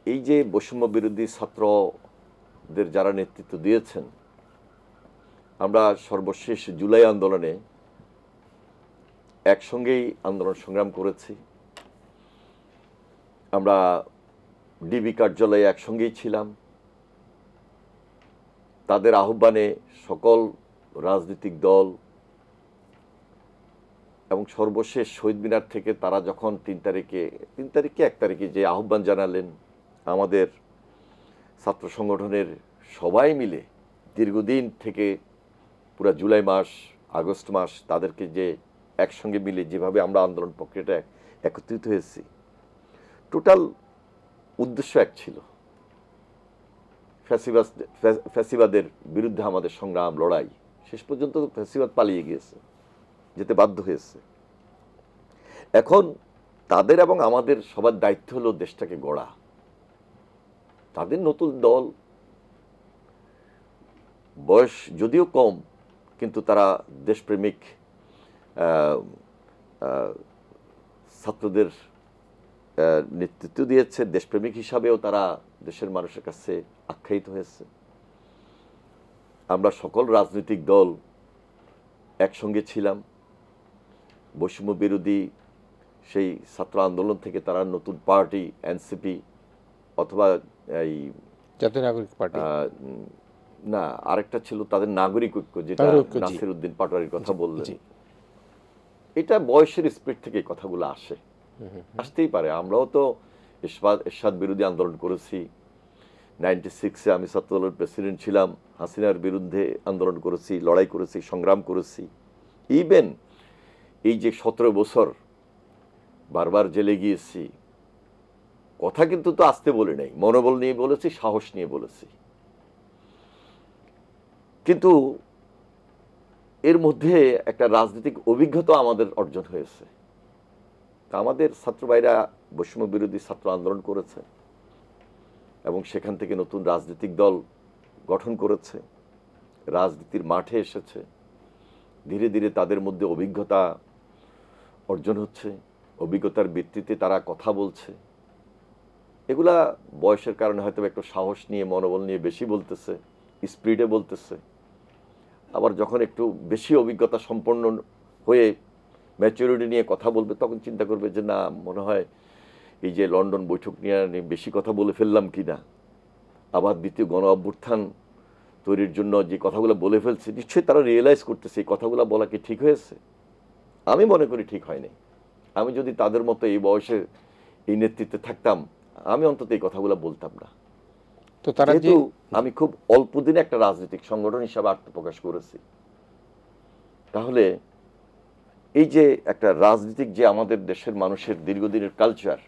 এই যে বৈষম্য বিরোধী ছাত্রদের যারা নেতৃত্ব দিয়েছেন, আমরা সর্বশেষ জুলাই আন্দোলনে একসঙ্গেই আন্দোলন সংগ্রাম করেছি, আমরা ডিবি কার্যালয়ে একসঙ্গেই ছিলাম, তাদের আহ্বানে সকল রাজনৈতিক দল এবং সর্বশেষ শহীদ মিনার থেকে তারা যখন 1 তারিখে যে আহ্বান জানালেন, আমাদের ছাত্র সংগঠনের সবাই মিলে দীর্ঘদিন থেকে পুরা জুলাই মাস, আগস্ট মাস তাদেরকে যে একসঙ্গে মিলে যেভাবে আমরা আন্দোলন প্রক্রিয়াটা একত্রিত হয়েছি, টোটাল উদ্দেশ্য এক ছিল, ফ্যাসিবাদের বিরুদ্ধে আমাদের সংগ্রাম, লড়াই। শেষ পর্যন্ত ফ্যাসিবাদ পালিয়ে গিয়েছে, যেতে বাধ্য হয়েছে। এখন তাদের এবং আমাদের সবার দায়িত্ব হলো দেশটাকে গড়া। তাদের নতুন দল, বয়স যদিও কম, কিন্তু তারা দেশপ্রেমিক ছাত্রদের নেতৃত্ব দিয়েছে, দেশপ্রেমিক হিসাবেও তারা দেশের মানুষের কাছে আখ্যায়িত হয়েছে। আমরা সকল রাজনৈতিক দল একসঙ্গে ছিলাম, বৈষম্য বিরোধী সেই ছাত্র আন্দোলন থেকে তারা নতুন পার্টি এনসিপি অথবা এই জাতীয় নাগরিক পার্টি, না আরেকটা ছিল তাদের নাগরিক ঐক্য, যেটা নাসিরুদ্দিন পাটোয়ারির কথা বললেন, এটা বয়সের স্পিড থেকে কথাগুলো আসে, আসতেই পারে। আমরাও তো এরশাদ বিরোধী আন্দোলন করেছি, 96-এ আমি ছাত্রদলের প্রেসিডেন্ট ছিলাম, হাসিনার বিরুদ্ধে আন্দোলন করেছি, লড়াই করেছি, সংগ্রাম করেছি। ইভেন এই যে 17 বছর বারবার জেলে গিয়েছি, কথা কিন্তু তো আসতে বলি নাই, মনোবল নিয়ে বলেছি, সাহস নিয়ে বলেছি। কিন্তু এর মধ্যে একটা রাজনৈতিক অভিজ্ঞতা আমাদের অর্জন হয়েছে। আমাদের ছাত্র ভাইরা বৈষম্য বিরোধী ছাত্র আন্দোলন করেছে এবং সেখান থেকে নতুন রাজনৈতিক দল গঠন করেছে, রাজনীতির মাঠে এসেছে, ধীরে ধীরে তাদের মধ্যে অভিজ্ঞতা অর্জন হচ্ছে, অভিজ্ঞতার ভিত্তিতে তারা কথা বলছে। এগুলা বয়সের কারণে হয়তো একটু সাহস নিয়ে, মনোবল নিয়ে বেশি বলতেছে, স্পিডে বলতেছে। আবার যখন একটু বেশি অভিজ্ঞতা সম্পন্ন হয়ে ম্যাচুরিটি নিয়ে কথা বলবে, তখন চিন্তা করবে যে না, মনে হয় এই যে লন্ডন বৈঠক নিয়ে বেশি কথা বলে ফেললাম কিনা, আবার দ্বিতীয় গণ অভ্যুত্থান তৈরির জন্য যে কথাগুলো বলে ফেলছে, নিশ্চয়ই তারা রিয়েলাইজ করতেছে এই কথাগুলো বলা কি ঠিক হয়েছে। আমি মনে করি ঠিক হয়নি। আমি যদি তাদের মতো এই বয়সে এই নেতৃত্বে থাকতাম, আমি অন্তত এই কথাগুলো বলতাম না। তো তারা যেহেতু আমি খুব অল্প দিনে একটা রাজনৈতিক সংগঠন হিসাবে আত্মপ্রকাশ করেছি, তাহলে এই যে একটা রাজনীতিক, যে আমাদের দেশের মানুষের দীর্ঘদিনের কালচার,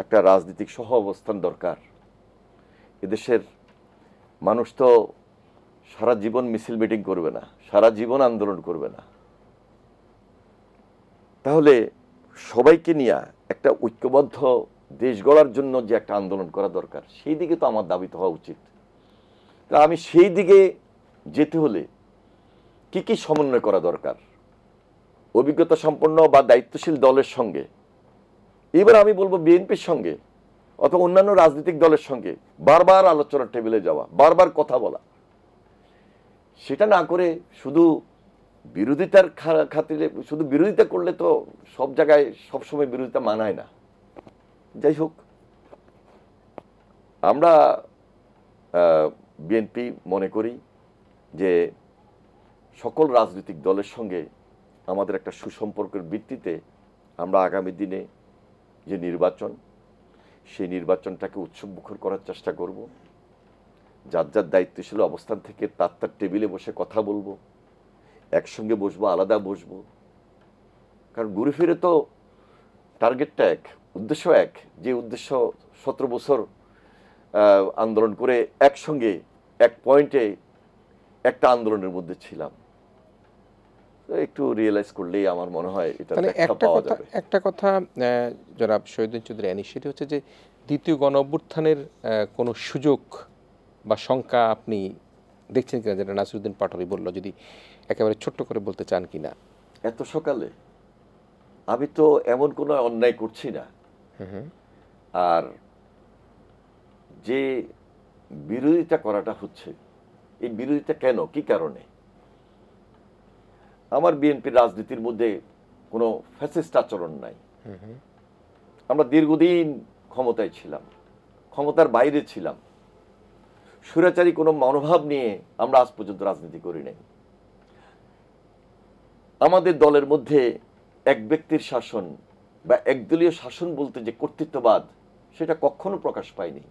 একটা রাজনৈতিক সহ অবস্থান দরকার। এদেশের মানুষ তো সারা জীবন মিছিল মিটিং করবে না, সারা জীবন আন্দোলন করবে না। তাহলে সবাইকে নিয়ে একটা ঐক্যবদ্ধ দেশ গড়ার জন্য যে একটা আন্দোলন করা দরকার, সেই দিকে তো আমার দাবিত হওয়া উচিত। তা আমি সেই দিকে যেতে হলে কি কি সমন্বয় করা দরকার, অভিজ্ঞতা সম্পন্ন বা দায়িত্বশীল দলের সঙ্গে, এবার আমি বলবো বিএনপির সঙ্গে অথবা অন্যান্য রাজনৈতিক দলের সঙ্গে বারবার আলোচনার টেবিলে যাওয়া, বারবার কথা বলা, সেটা না করে শুধু বিরোধিতার খাতিরে শুধু বিরোধিতা করলে তো সব জায়গায় সবসময় বিরোধিতা মানায় না। যাই হোক, আমরা বিএনপি মনে করি যে সকল রাজনৈতিক দলের সঙ্গে আমাদের একটা সুসম্পর্কের ভিত্তিতে আমরা আগামী দিনে যে নির্বাচন, সেই নির্বাচনটাকে উৎসবমুখর করার চেষ্টা করব। যার যার দায়িত্বশীল অবস্থান থেকে তার তার টেবিলে বসে কথা বলবো, একসঙ্গে বসবো, আলাদা বসবো। কারণ ঘুরে ফিরে তো টার্গেটটা এক, উদ্দেশ্য এক। যে উদ্দেশ্য 17 বছর আন্দোলন করে একসঙ্গে এক পয়েন্টে একটা আন্দোলনের মধ্যে ছিলাম, একটু রিয়েলাইজ করলেই আমার মনে হয় এটা পাওয়া যাবে। একটা কথা জনাব শহীদুদ্দিন চৌধুরী আনিস, সেটা হচ্ছে যে দ্বিতীয় গণ অভ্যুত্থানের কোনো সুযোগ বা শঙ্কা আপনি দেখছেন কিনা, যেটা নাসিরউদ্দিন পাটোয়ারি বলল, যদি একেবারে ছোট্ট করে বলতে চান কিনা। এত সকালে আমি তো এমন কোনো অন্যায় করছি না। আর যে বিরোধিতা করাটা হচ্ছে, এই বিরোধিতা কেন, কি কারণে? আমার বিএনপির রাজনীতির মধ্যে কোনো ফ্যাসিস্ট আচরণ নাই। আমরা দীর্ঘদিন ক্ষমতায় ছিলাম, ক্ষমতার বাইরে ছিলাম। স্বৈরাচারী কোনো মনোভাব নিয়ে আমরা আজ পর্যন্ত রাজনীতি করি নাই। আমাদের দলের মধ্যে এক ব্যক্তির শাসন বা একদলীয় শাসন বলতে যে কর্তৃত্ববাদ, সেটা কখনো প্রকাশ পায়নি।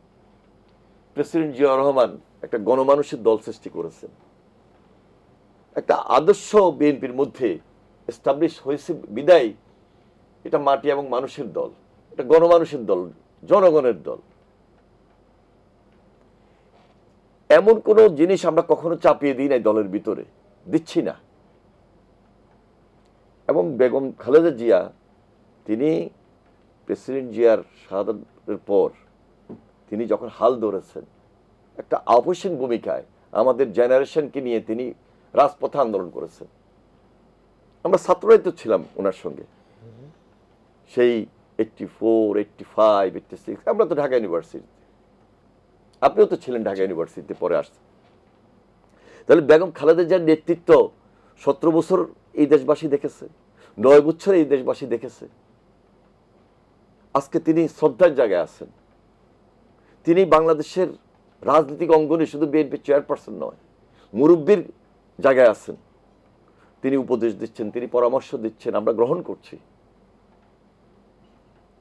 প্রেসিডেন্ট জিয়াউর রহমান একটা গণমানুষের দল সৃষ্টি করেছেন। একটা আদর্শ বিএনপির মধ্যে এস্টাবলিশ হয়েছে বিদায় এটা মাটি এবং মানুষের দল, এটা গণমানুষের দল, জনগণের দল। এমন কোনো জিনিস আমরা কখনো চাপিয়ে দিই নাই, দলের ভিতরে দিচ্ছি না। এবং বেগম খালেদা জিয়া, তিনি প্রেসিডেন্ট জিয়ার শাহাদাতের পর তিনি যখন হাল ধরেছেন, একটা আপোষহীন ভূমিকায় আমাদের জেনারেশনকে নিয়ে তিনি রাজপথে আন্দোলন করেছেন। আমরা ছাত্ররাই তো ছিলাম ওনার সঙ্গে, সেই 84, 85, 86। আমরা তো ঢাকা ইউনিভার্সিটিতে, আপনিও তো ছিলেন ঢাকা ইউনিভার্সিটিতে, পরে আসছেন। তাহলে বেগম খালেদা জিয়ার নেতৃত্ব 17 বছর এই দেশবাসী দেখেছে, 9 বছর এই দেশবাসী দেখেছে। আজকে তিনি শ্রদ্ধার জায়গায় আছেন। তিনি বাংলাদেশের রাজনৈতিক অঙ্গনে শুধু বিএনপি চেয়ারপারসন নয়, মুরব্বীর জায়গায় আছেন। তিনি উপদেশ দিচ্ছেন, তিনি পরামর্শ দিচ্ছেন, আমরা গ্রহণ করছি।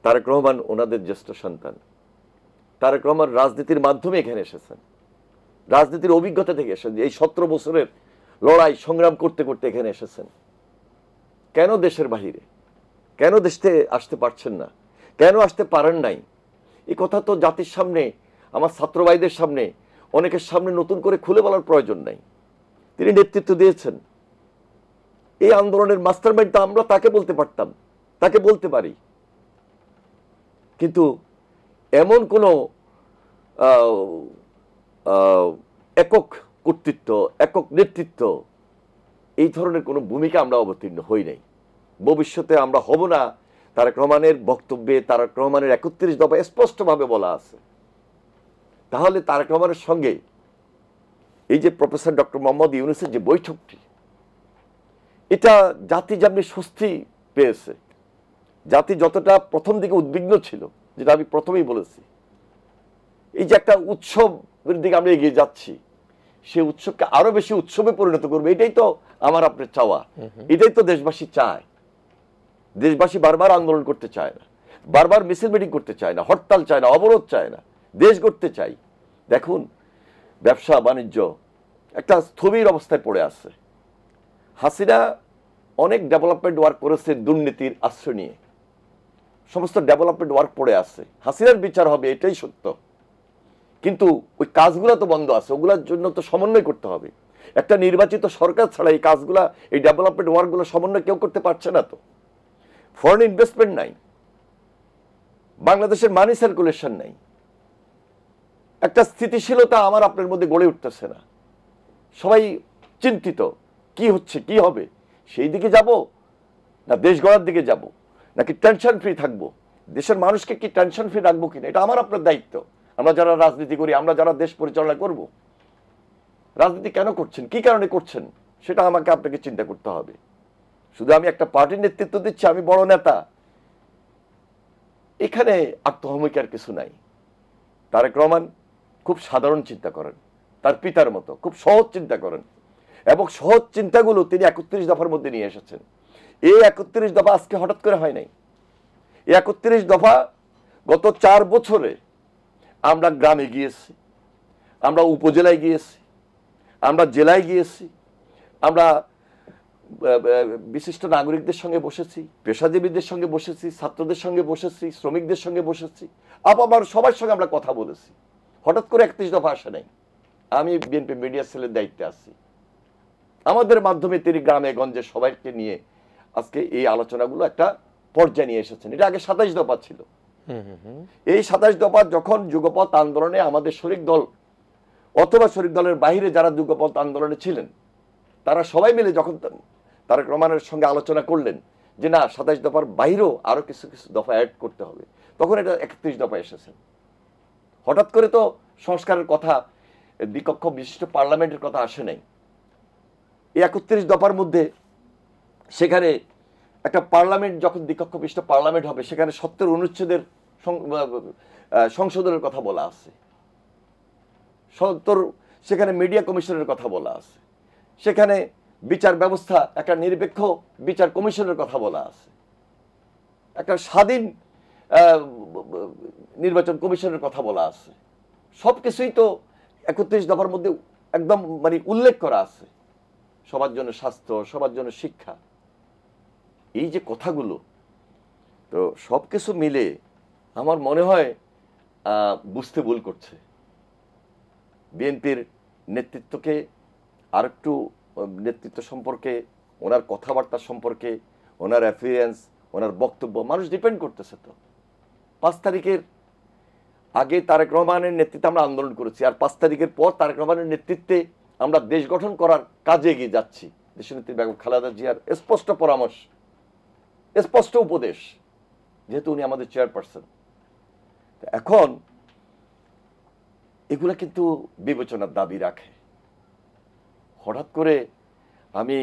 তারেক রহমান ওনাদের জ্যেষ্ঠ সন্তান। তারেক রহমান রাজনীতির মাধ্যমে এখানে এসেছেন, রাজনীতির অভিজ্ঞতা থেকে এসেছেন। এই 17 বছরের লড়াই সংগ্রাম করতে করতে এখানে এসেছেন। কেন দেশের বাহিরে, কেন দেশে আসতে পারছেন না, কেন আসতে পারেন নাই, এই কথা তো জাতির সামনে, আমার ছাত্র ভাইদের সামনে, অনেকের সামনে নতুন করে খুলে বলার প্রয়োজন নাই। তিনি নেতৃত্ব দিয়েছেন। এই আন্দোলনের মাস্টারমাইন্ড তো আমরা তাকে বলতে পারতাম, তাকে বলতে পারি। কিন্তু এমন কোনো একক কর্তৃত্ব, একক নেতৃত্ব, এই ধরনের কোনো ভূমিকা আমরা অবতীর্ণ হই নাই, ভবিষ্যতে আমরা হব না। তারেক রহমানের বক্তব্যে, তারেক রহমানের 31 দফা স্পষ্টভাবে বলা আছে। তাহলে তারেক রহমানের সঙ্গে এই যে প্রফেসর ডক্টর মোহাম্মদ ইউনূসের যে বৈঠকটি, এটা জাতি যেমনি স্বস্তি পেয়েছে, জাতি যতটা প্রথম দিকে উদ্বিগ্ন ছিল, যেটা আমি প্রথমেই বলেছি, এই যে একটা উৎসবের দিকে আমরা এগিয়ে যাচ্ছি, সেই উৎসবকে আরো বেশি উৎসবে পরিণত করবে, এটাই তো আমার আপনার চাওয়া, এটাই তো দেশবাসী চায়। দেশবাসী বারবার আন্দোলন করতে চায় না, বারবার মিছিল মিটিং করতে চায় না, হরতাল চায় না, অবরোধ চায় না, দেশ গড়তে চাই। দেখুন, ব্যবসা বাণিজ্য একটা স্থবির অবস্থায় পড়ে আছে। হাসিনা অনেক ডেভেলপমেন্ট ওয়ার্ক করেছে দুর্নীতির আশ্রয় নিয়ে, সমস্ত ডেভেলপমেন্ট ওয়ার্ক পড়ে আছে। হাসিনার বিচার হবে, এটাই সত্য। কিন্তু ওই কাজগুলো তো বন্ধ আছে, ওগুলোর জন্য তো সমন্বয় করতে হবে। একটা নির্বাচিত সরকার ছাড়া এই কাজগুলা, এই ডেভেলপমেন্ট ওয়ার্কগুলো সমন্বয় কেউ করতে পারছে না। তো ফরেন ইনভেস্টমেন্ট নাই, বাংলাদেশের মানি সার্কুলেশন নাই, একটা স্থিতিশীলতা আমার আপনার মধ্যে গড়ে উঠতেছে না। সবাই চিন্তিত, কি হচ্ছে, কি হবে, সেই দিকে যাব না দেশ গড়ার দিকে যাব, নাকি টেনশন ফ্রি থাকবো, দেশের মানুষকে কি টেনশন ফ্রি রাখবো কিনা, এটা আমার আপনার দায়িত্ব। আমরা যারা রাজনীতি করি, আমরা যারা দেশ পরিচালনা করব, রাজনীতি কেন করছেন, কি কারণে করছেন, সেটা আমাকে আপনাকে চিন্তা করতে হবে। শুধু আমি একটা পার্টির নেতৃত্ব দিচ্ছি, আমি বড় নেতা, এখানে আত্মহমিকার কিছু নাই। তারেক রহমান খুব সাধারণ চিন্তা করেন, তার পিতার মতো খুব সহজ চিন্তা করেন, এবং সহজ চিন্তাগুলো তিনি 31 দফার মধ্যে নিয়ে এসেছেন। এই 31 দফা আজকে হঠাৎ করে হয় নাই। এই 31 দফা গত 4 বছরে আমরা গ্রামে গিয়েছি, আমরা উপজেলায় গিয়েছি, আমরা জেলায় গিয়েছি, আমরা বিশিষ্ট নাগরিকদের সঙ্গে বসেছি, পেশাজীবীদের সঙ্গে বসেছি, ছাত্রদের সঙ্গে বসেছি, শ্রমিকদের সঙ্গে বসেছি, আবার সবার সঙ্গে আমরা কথা বলেছি। হঠাৎ করে 31 দফা আসে নাই। আমি বিএনপি মিডিয়া সেলের দায়িত্বে আছি, আমাদের মাধ্যমে তিনি গ্রামে গঞ্জে সবাইকে নিয়ে আজকে এই আলোচনাগুলো একটা পর্যায়ে নিয়ে এসেছেন। এটা আগে 27 দফা ছিল। এই 27 দফা যখন যুগপৎ আন্দোলনে আমাদের শরিক দল অথবা শরিক দলের বাইরে যারা যুগপৎ আন্দোলনে ছিলেন, তারা সবাই মিলে যখন তারেক রহমানের সঙ্গে আলোচনা করলেন যে না 27 দফার বাইরেও আরো কিছু কিছু দফা অ্যাড করতে হবে, তখন এটা 31 দফা এসেছে। হঠাৎ করে তো সংস্কারের কথা, দ্বিকক্ষ বিশিষ্ট পার্লামেন্টের কথা আসে নাই। এই 31 দফার মধ্যে সেখানে একটা পার্লামেন্ট, যখন দ্বিকক্ষ বিশিষ্ট পার্লামেন্ট হবে, সেখানে 70 অনুচ্ছেদের সংশোধনের কথা বলা আছে, 70 সেখানে মিডিয়া কমিশনের কথা বলা আছে, সেখানে বিচার ব্যবস্থা একটা নিরপেক্ষ বিচার কমিশনের কথা বলা আছে, একটা স্বাধীন নির্বাচন কমিশনের কথা বলা আছে। সবকিছুই তো 31 দফার মধ্যে একদম মানে উল্লেখ করা আছে। সবার জন্য স্বাস্থ্য, সবার জন্য শিক্ষা, এই যে কথাগুলো, তো সবকিছু মিলে আমার মনে হয় বুঝতে ভুল করছে। বিএনপির নেতৃত্বকে আরেকটু নেতৃত্ব সম্পর্কে, ওনার কথাবার্তা সম্পর্কে, ওনার অ্যাপিয়ারেন্স, ওনার বক্তব্য মানুষ ডিপেন্ড করতেছে। তো 5 তারিখের আগে তারেক রহমানের নেতৃত্বে আমরা আন্দোলন করেছি, আর 5 তারিখের পর তারেক রহমানের নেতৃত্বে আমরা দেশ গঠন করার কাজে এগিয়ে যাচ্ছি। দেশনেত্রী বেগম খালেদা জিয়ার স্পষ্ট পরামর্শ, স্পষ্ট উপদেশ, যেহেতু উনি আমাদের চেয়ারপারসন। এখন এগুলা কিন্তু বিবেচনার দাবি রাখে। হঠাৎ করে আমি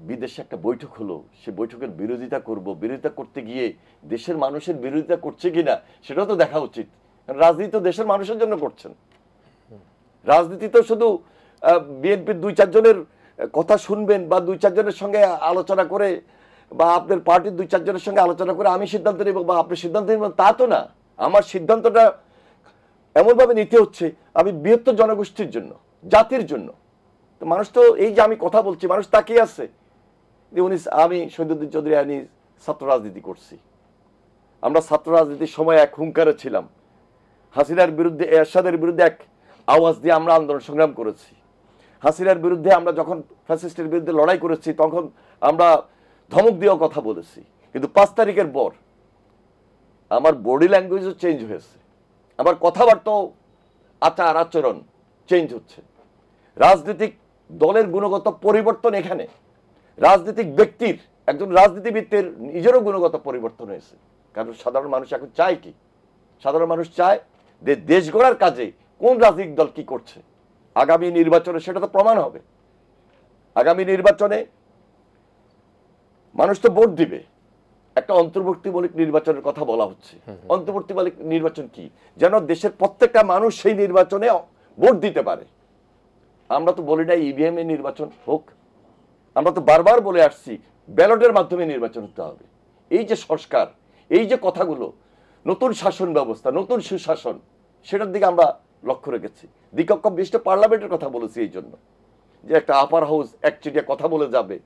বিদেশে একটা বৈঠক হলো, সে বৈঠকের বিরোধিতা করব, বিরোধিতা করতে গিয়ে দেশের মানুষের বিরোধিতা করছে কিনা সেটাও তো দেখা উচিত। রাজনীতি তো দেশের মানুষের জন্য করছেন। রাজনীতি তো শুধু বিএনপির 2-4 জনের কথা শুনবেন বা 2-4 জনের সঙ্গে আলোচনা করে, বা আপনার পার্টির 2-4 জনের সঙ্গে আলোচনা করে আমি সিদ্ধান্ত নেব বা আপনি সিদ্ধান্ত নেবেন, তা তো না। আমার সিদ্ধান্তটা এমনভাবে নিতে হচ্ছে আমি বৃহত্তর জনগোষ্ঠীর জন্য, জাতির জন্য। তো মানুষ তো, এই যে আমি কথা বলছি, মানুষ তাকিয়ে আছে যে আমি শহীদুদ্দিন চৌধুরী আনি ছাত্র রাজনীতি করছি। আমরা ছাত্র রাজনীতির সময় এক হুঙ্কারে ছিলাম, হাসিনার বিরুদ্ধে, এরশাদের বিরুদ্ধে এক আওয়াজ দিয়ে আমরা আন্দোলন সংগ্রাম করেছি। হাসিনার বিরুদ্ধে আমরা যখন ফ্যাসিস্টের বিরুদ্ধে লড়াই করেছি, তখন আমরা ধমক দিয়েও কথা বলেছি। কিন্তু 5 তারিখের পর আমার বডি ল্যাঙ্গুয়েজও চেঞ্জ হয়েছে, আমার কথাবার্তাও, আচার আচরণ চেঞ্জ হচ্ছে। রাজনৈতিক দলের গুণগত পরিবর্তন, এখানে রাজনৈতিক ব্যক্তির, একজন রাজনীতিবিদের নিজেরও গুণগত পরিবর্তন হয়েছে। কারণ সাধারণ মানুষ এখন চায় কি? সাধারণ মানুষ চায় যে দেশ গড়ার কাজে কোন রাজনৈতিক দল কি করছে। আগামী নির্বাচনে সেটা তো প্রমাণ হবে। আগামী নির্বাচনে মানুষ তো ভোট দিবে। একটা অন্তর্বর্তীমূলক নির্বাচনের কথা বলা হচ্ছে। অন্তর্বর্তীমূলক নির্বাচন কি? যেন দেশের প্রত্যেকটা মানুষ সেই নির্বাচনে ভোট দিতে পারে। আমরা তো বলি না ইভিএম এ নির্বাচন হোক, আমরা তো বারবার বলে আসছি ব্যালটের মাধ্যমে নির্বাচন হতে হবে। এই যে সংস্কার, এই যে কথাগুলো, নতুন শাসন ব্যবস্থা, নতুন সুশাসন, সেটার দিকে আমরা লক্ষ্য রেখেছি। দ্বিকক্ষ বিশিষ্ট পার্লামেন্টের কথা বলেছি এই জন্য, যে একটা আপার হাউস একচেটিয়া কথা বলে যাবে,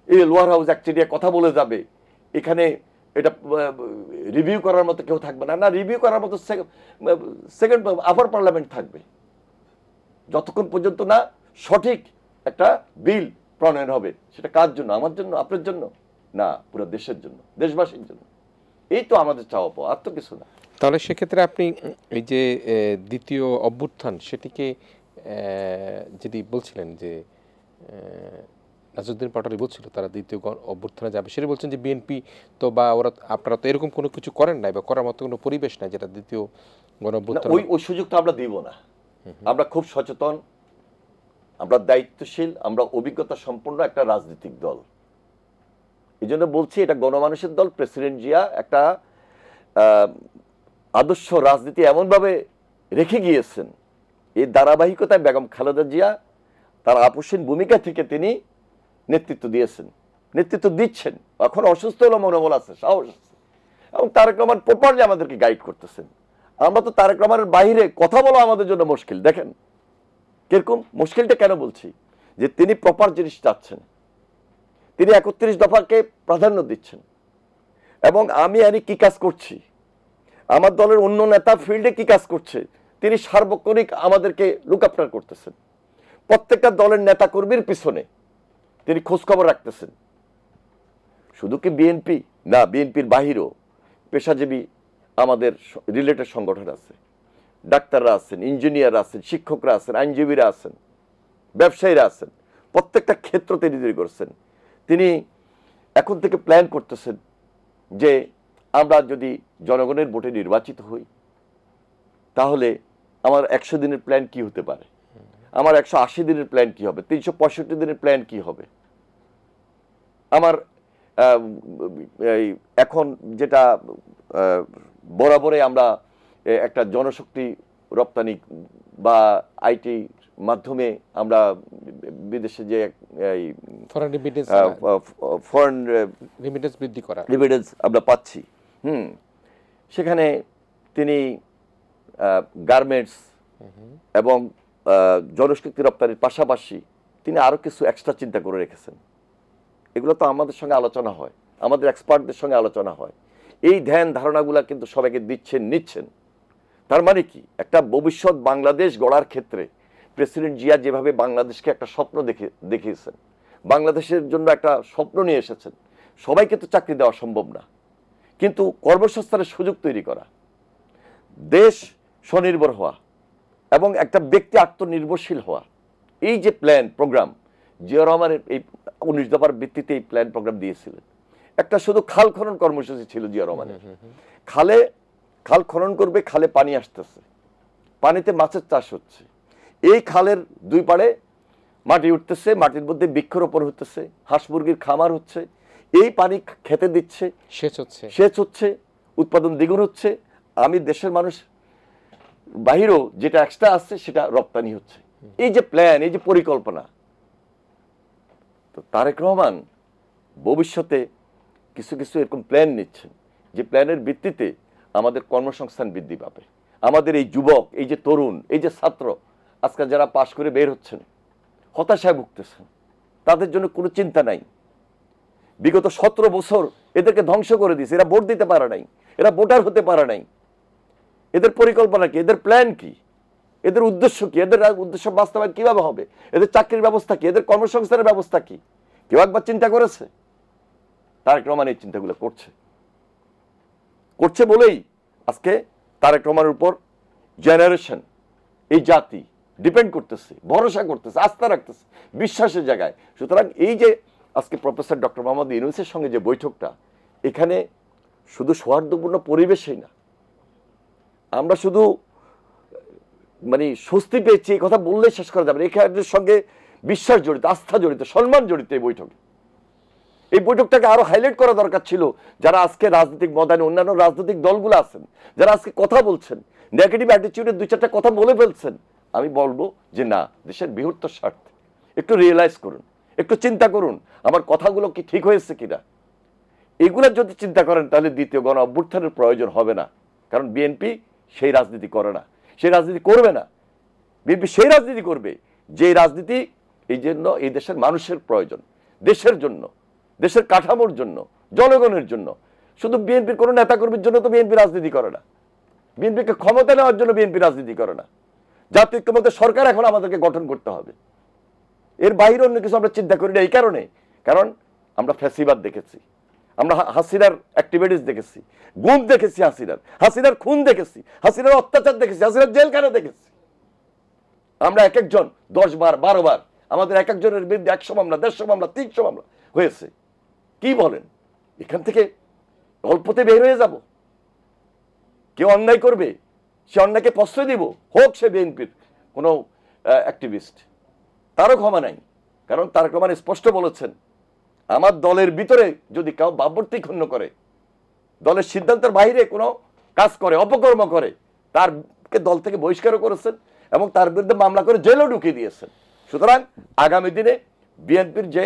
এই লোয়ার হাউস একচেটিয়া কথা বলে যাবে, এখানে এটা রিভিউ করার মতো কেউ থাকবে না। না, রিভিউ করার মতো সেকেন্ড আপার পার্লামেন্ট থাকবে, যতক্ষণ পর্যন্ত না সঠিক একটা বিল প্রণয়ন হবে। সেটা কার জন্য? আমার জন্য, আপনার জন্য না, পুরো দেশের জন্য, দেশবাসীর জন্য। এই তো আমাদের চাওয়া পাওয়া, আর তো কিছু না। তাহলে সেক্ষেত্রে আপনি এই যে দ্বিতীয় অভ্যুত্থান, সেটিকে যদি বলছিলেন যে নাজউদ্দিন পাটোয়ারি বলছিল তারা দ্বিতীয় অভ্যুত্থানে যাবে, সেটা বলছেন যে বিএনপি তো বা ওরা, আপনারা তো এরকম কোনো কিছু করেন নাই বা করার মতো কোনো পরিবেশ নাই যেটা দ্বিতীয় গণ অভ্যুত্থান। ওই সুযোগ তো আমরা দিব না। আমরা খুব সচেতন, আমরা দায়িত্বশীল, আমরা অভিজ্ঞতা সম্পন্ন একটা রাজনৈতিক দল। এই জন্য বলছি এটা গণমানুষের দল। প্রেসিডেন্ট জিয়া একটা আদর্শ রাজনীতি এমনভাবে রেখে গিয়েছেন, এই ধারাবাহিকতায় বেগম খালেদা জিয়া তার আপসীন ভূমিকা থেকে তিনি নেতৃত্ব দিয়েছেন, নেতৃত্ব দিচ্ছেন। এখন অসুস্থ হলো মনোবল আছে, সাহস আছে, এবং তারেক রহমান প্রপারলি আমাদেরকে গাইড করতেছেন। আমরা তো তারেক রহমানের বাইরে কথা বলা আমাদের জন্য মুশকিল। দেখেন কিরকম মুশকিলটা কেন বলছি, যে তিনি প্রপার জিনিস চাচ্ছেন, তিনি ৩১ দফাকে প্রাধান্য দিচ্ছেন, এবং আমি কি কাজ করছি, আমার দলের অন্য নেতা ফিল্ডে কি কাজ করছে, তিনি সার্বক্ষণিক আমাদেরকে লুক আফটার করতেছেন। প্রত্যেকটা দলের নেতা কর্মীর পিছনে তিনি খোঁজখবর রাখতেছেন। শুধু কি বিএনপি না, বিএনপির বাহিরেও পেশাজীবী আমাদের রিলেটেড সংগঠন আছে, ডাক্তাররা আছেন, ইঞ্জিনিয়ার আছেন, শিক্ষকরা আছেন, আইনজীবীরা আছেন, ব্যবসায়ীরা আছেন। প্রত্যেকটা ক্ষেত্র তিনি তৈরি করছেন। তিনি এখন থেকে প্ল্যান করতেছেন যে আমরা যদি জনগণের ভোটে নির্বাচিত হই, তাহলে আমার ১০০ দিনের প্ল্যান কি হতে পারে, আমার ১৮০ দিনের প্ল্যান কি হবে, ৩৬৫ দিনের প্ল্যান কি হবে, আমার এখন যেটা বরাবরে আমরা একটা জনশক্তি রপ্তানি বা আইটি মাধ্যমে আমরা বিদেশে যে ফরেন রিমিটেন্স বৃদ্ধি করা রিমিটেন্স আমরা পাচ্ছি, সেখানে তিনি গার্মেন্টস এবং জনশক্তি রপ্তানির পাশাপাশি তিনি আরো কিছু এক্সট্রা চিন্তা করে রেখেছেন। এগুলো তো আমাদের সঙ্গে আলোচনা হয়, আমাদের এক্সপার্টদের সঙ্গে আলোচনা হয়। এই ধ্যান ধারণাগুলা কিন্তু সবাইকে দিচ্ছেন, নিচ্ছেন। তার মানে কি, একটা ভবিষ্যৎ বাংলাদেশ গড়ার ক্ষেত্রে প্রেসিডেন্ট জিয়া যেভাবে বাংলাদেশকে একটা স্বপ্ন দেখিয়েছেন, বাংলাদেশের জন্য একটা স্বপ্ন নিয়ে এসেছেন। সবাইকে তো চাকরি দেওয়া সম্ভব না, কিন্তু কর্মসংস্থানের সুযোগ তৈরি করা, দেশ স্বনির্ভর হওয়া এবং একটা ব্যক্তি আত্মনির্ভরশীল হওয়া, এই যে প্ল্যান প্রোগ্রাম জিয়া রহমানের এই ১৯ দফার ভিত্তিতে এই প্ল্যান প্রোগ্রাম দিয়েছিলেন। একটা শুধু খাল খনন কর্মসূচি ছিল জিয়া রহমানের। খাল খনন করবে, খালে পানি আসতেছে, পানিতে মাছের চাষ হচ্ছে, এই খালের দুই পাড়ে মাটি উঠতেছে, মাটির মধ্যে বৃক্ষরোপণ হতেছে, হাঁস মুরগির খামার হচ্ছে, এই পানি খেতে দিচ্ছে, সেচ হচ্ছে, উৎপাদন দ্বিগুণ হচ্ছে। আমি দেশের মানুষ বাহিরেও যেটা এক্সট্রা আসছে সেটা রপ্তানি হচ্ছে। এই যে প্ল্যান, এই যে পরিকল্পনা, তো তারেক রহমান ভবিষ্যতে কিছু কিছু এরকম প্ল্যান নিচ্ছেন, যে প্ল্যানের ভিত্তিতে আমাদের কর্মসংস্থান বৃদ্ধি পাবে। আমাদের এই যুবক, এই যে তরুণ, এই যে ছাত্র আজকাল যারা পাশ করে বের হচ্ছেন, হতাশায় ভুগতেছেন, তাদের জন্য কোনো চিন্তা নাই। বিগত ১৭ বছর এদেরকে ধ্বংস করে দিয়েছে, এরা ভোট দিতে পারে নাই, এরা ভোটার হতে পারে নাই। এদের পরিকল্পনা কি, এদের প্ল্যান কি, এদের উদ্দেশ্য কি, এদের উদ্দেশ্য বাস্তবায়ন কিভাবে হবে, এদের চাকরির ব্যবস্থা কি, এদের কর্মসংস্থানের ব্যবস্থা কি, কেউ একবার চিন্তা করেছে? তারেক রহমান এই চিন্তাগুলো করছে বলেই আজকে তারেক রহমানের উপর জেনারেশন, এই জাতি ডিপেন্ড করতেছে, ভরসা করতেছে, আস্থা রাখতেছে, বিশ্বাসের জায়গায়। সুতরাং এই যে আজকে প্রফেসর ডক্টর মোহাম্মদ ইউনূসের সঙ্গে যে বৈঠকটা, এখানে শুধু সৌহার্দ্যপূর্ণ পরিবেশেই না, আমরা শুধু স্বস্তি পেয়েছি এই কথা বললে শেষ করা যাবে। এখানের সঙ্গে বিশ্বাস জড়িত, আস্থা জড়িত, সম্মান জড়িত এই বৈঠকে। এই বৈঠকটাকে আরো হাইলাইট করা দরকার ছিল। যারা আজকে রাজনৈতিক ময়দানে অন্যান্য রাজনৈতিক দলগুলো আছেন, যারা আজকে কথা বলছেন, নেগেটিভ অ্যাটিটিউডের ২-৪টা কথা বলে ফেলছেন, আমি বলবো যে না, দেশের বৃহত্তর স্বার্থে একটু রিয়েলাইজ করুন, একটু চিন্তা করুন আমার কথাগুলো কি ঠিক হয়েছে কিনা। এগুলা যদি চিন্তা করেন তাহলে দ্বিতীয় গণ অভ্যুত্থানের প্রয়োজন হবে না। কারণ বিএনপি সেই রাজনীতি করে না, সেই রাজনীতি করবে না। বিএনপি সেই রাজনীতি করবে যে রাজনীতি এই জন্য এই দেশের মানুষের প্রয়োজন, দেশের জন্য, দেশের কাঠামোর জন্য, জনগণের জন্য। শুধু বিএনপির কোনো নেতাকর্মীর জন্য তো বিএনপি রাজনীতি করে না, বিএনপিকে ক্ষমতা নেওয়ার জন্য বিএনপি রাজনীতি করে না। জাতীয় ঐক্যমত্যের সরকার এখন আমাদেরকে গঠন করতে হবে, এর বাইরে অন্য কিছু আমরা চিন্তা করি না। এই কারণ আমরা ফ্যাসিবাদ দেখেছি, আমরা হাসিনার অ্যাক্টিভিটিস দেখেছি, গুম দেখেছি, হাসিনার খুন দেখেছি, হাসিনার অত্যাচার দেখেছি, হাসিনার জেলখানা দেখেছি। আমরা এক একজন 10 বার 12 বার আমাদের এক একজনের বিরুদ্ধে 100 মামলা, 150 মামলা, 300 মামলা হয়েছে। কি বলেন, এখান থেকে অল্পতে বের হয়ে যাব? কেউ অন্যায় করবে, সে অন্যায়কে প্রশ্রয় দিব, হোক সে বিএনপির কোনো অ্যাক্টিভিস্ট, তারও ক্ষমা নাই। কারণ তারেক রহমান স্পষ্ট বলেছেন, আমার দলের ভিতরে যদি কেউ ভাবমূর্তি ক্ষুণ্ণ করে, দলের সিদ্ধান্তের বাইরে কোনো কাজ করে, অপকর্ম করে, তারকে দল থেকে বহিষ্কারও করেছেন এবং তার বিরুদ্ধে মামলা করে জেলেও ঢুকিয়ে দিয়েছেন। সুতরাং আগামী দিনে বিএনপির যে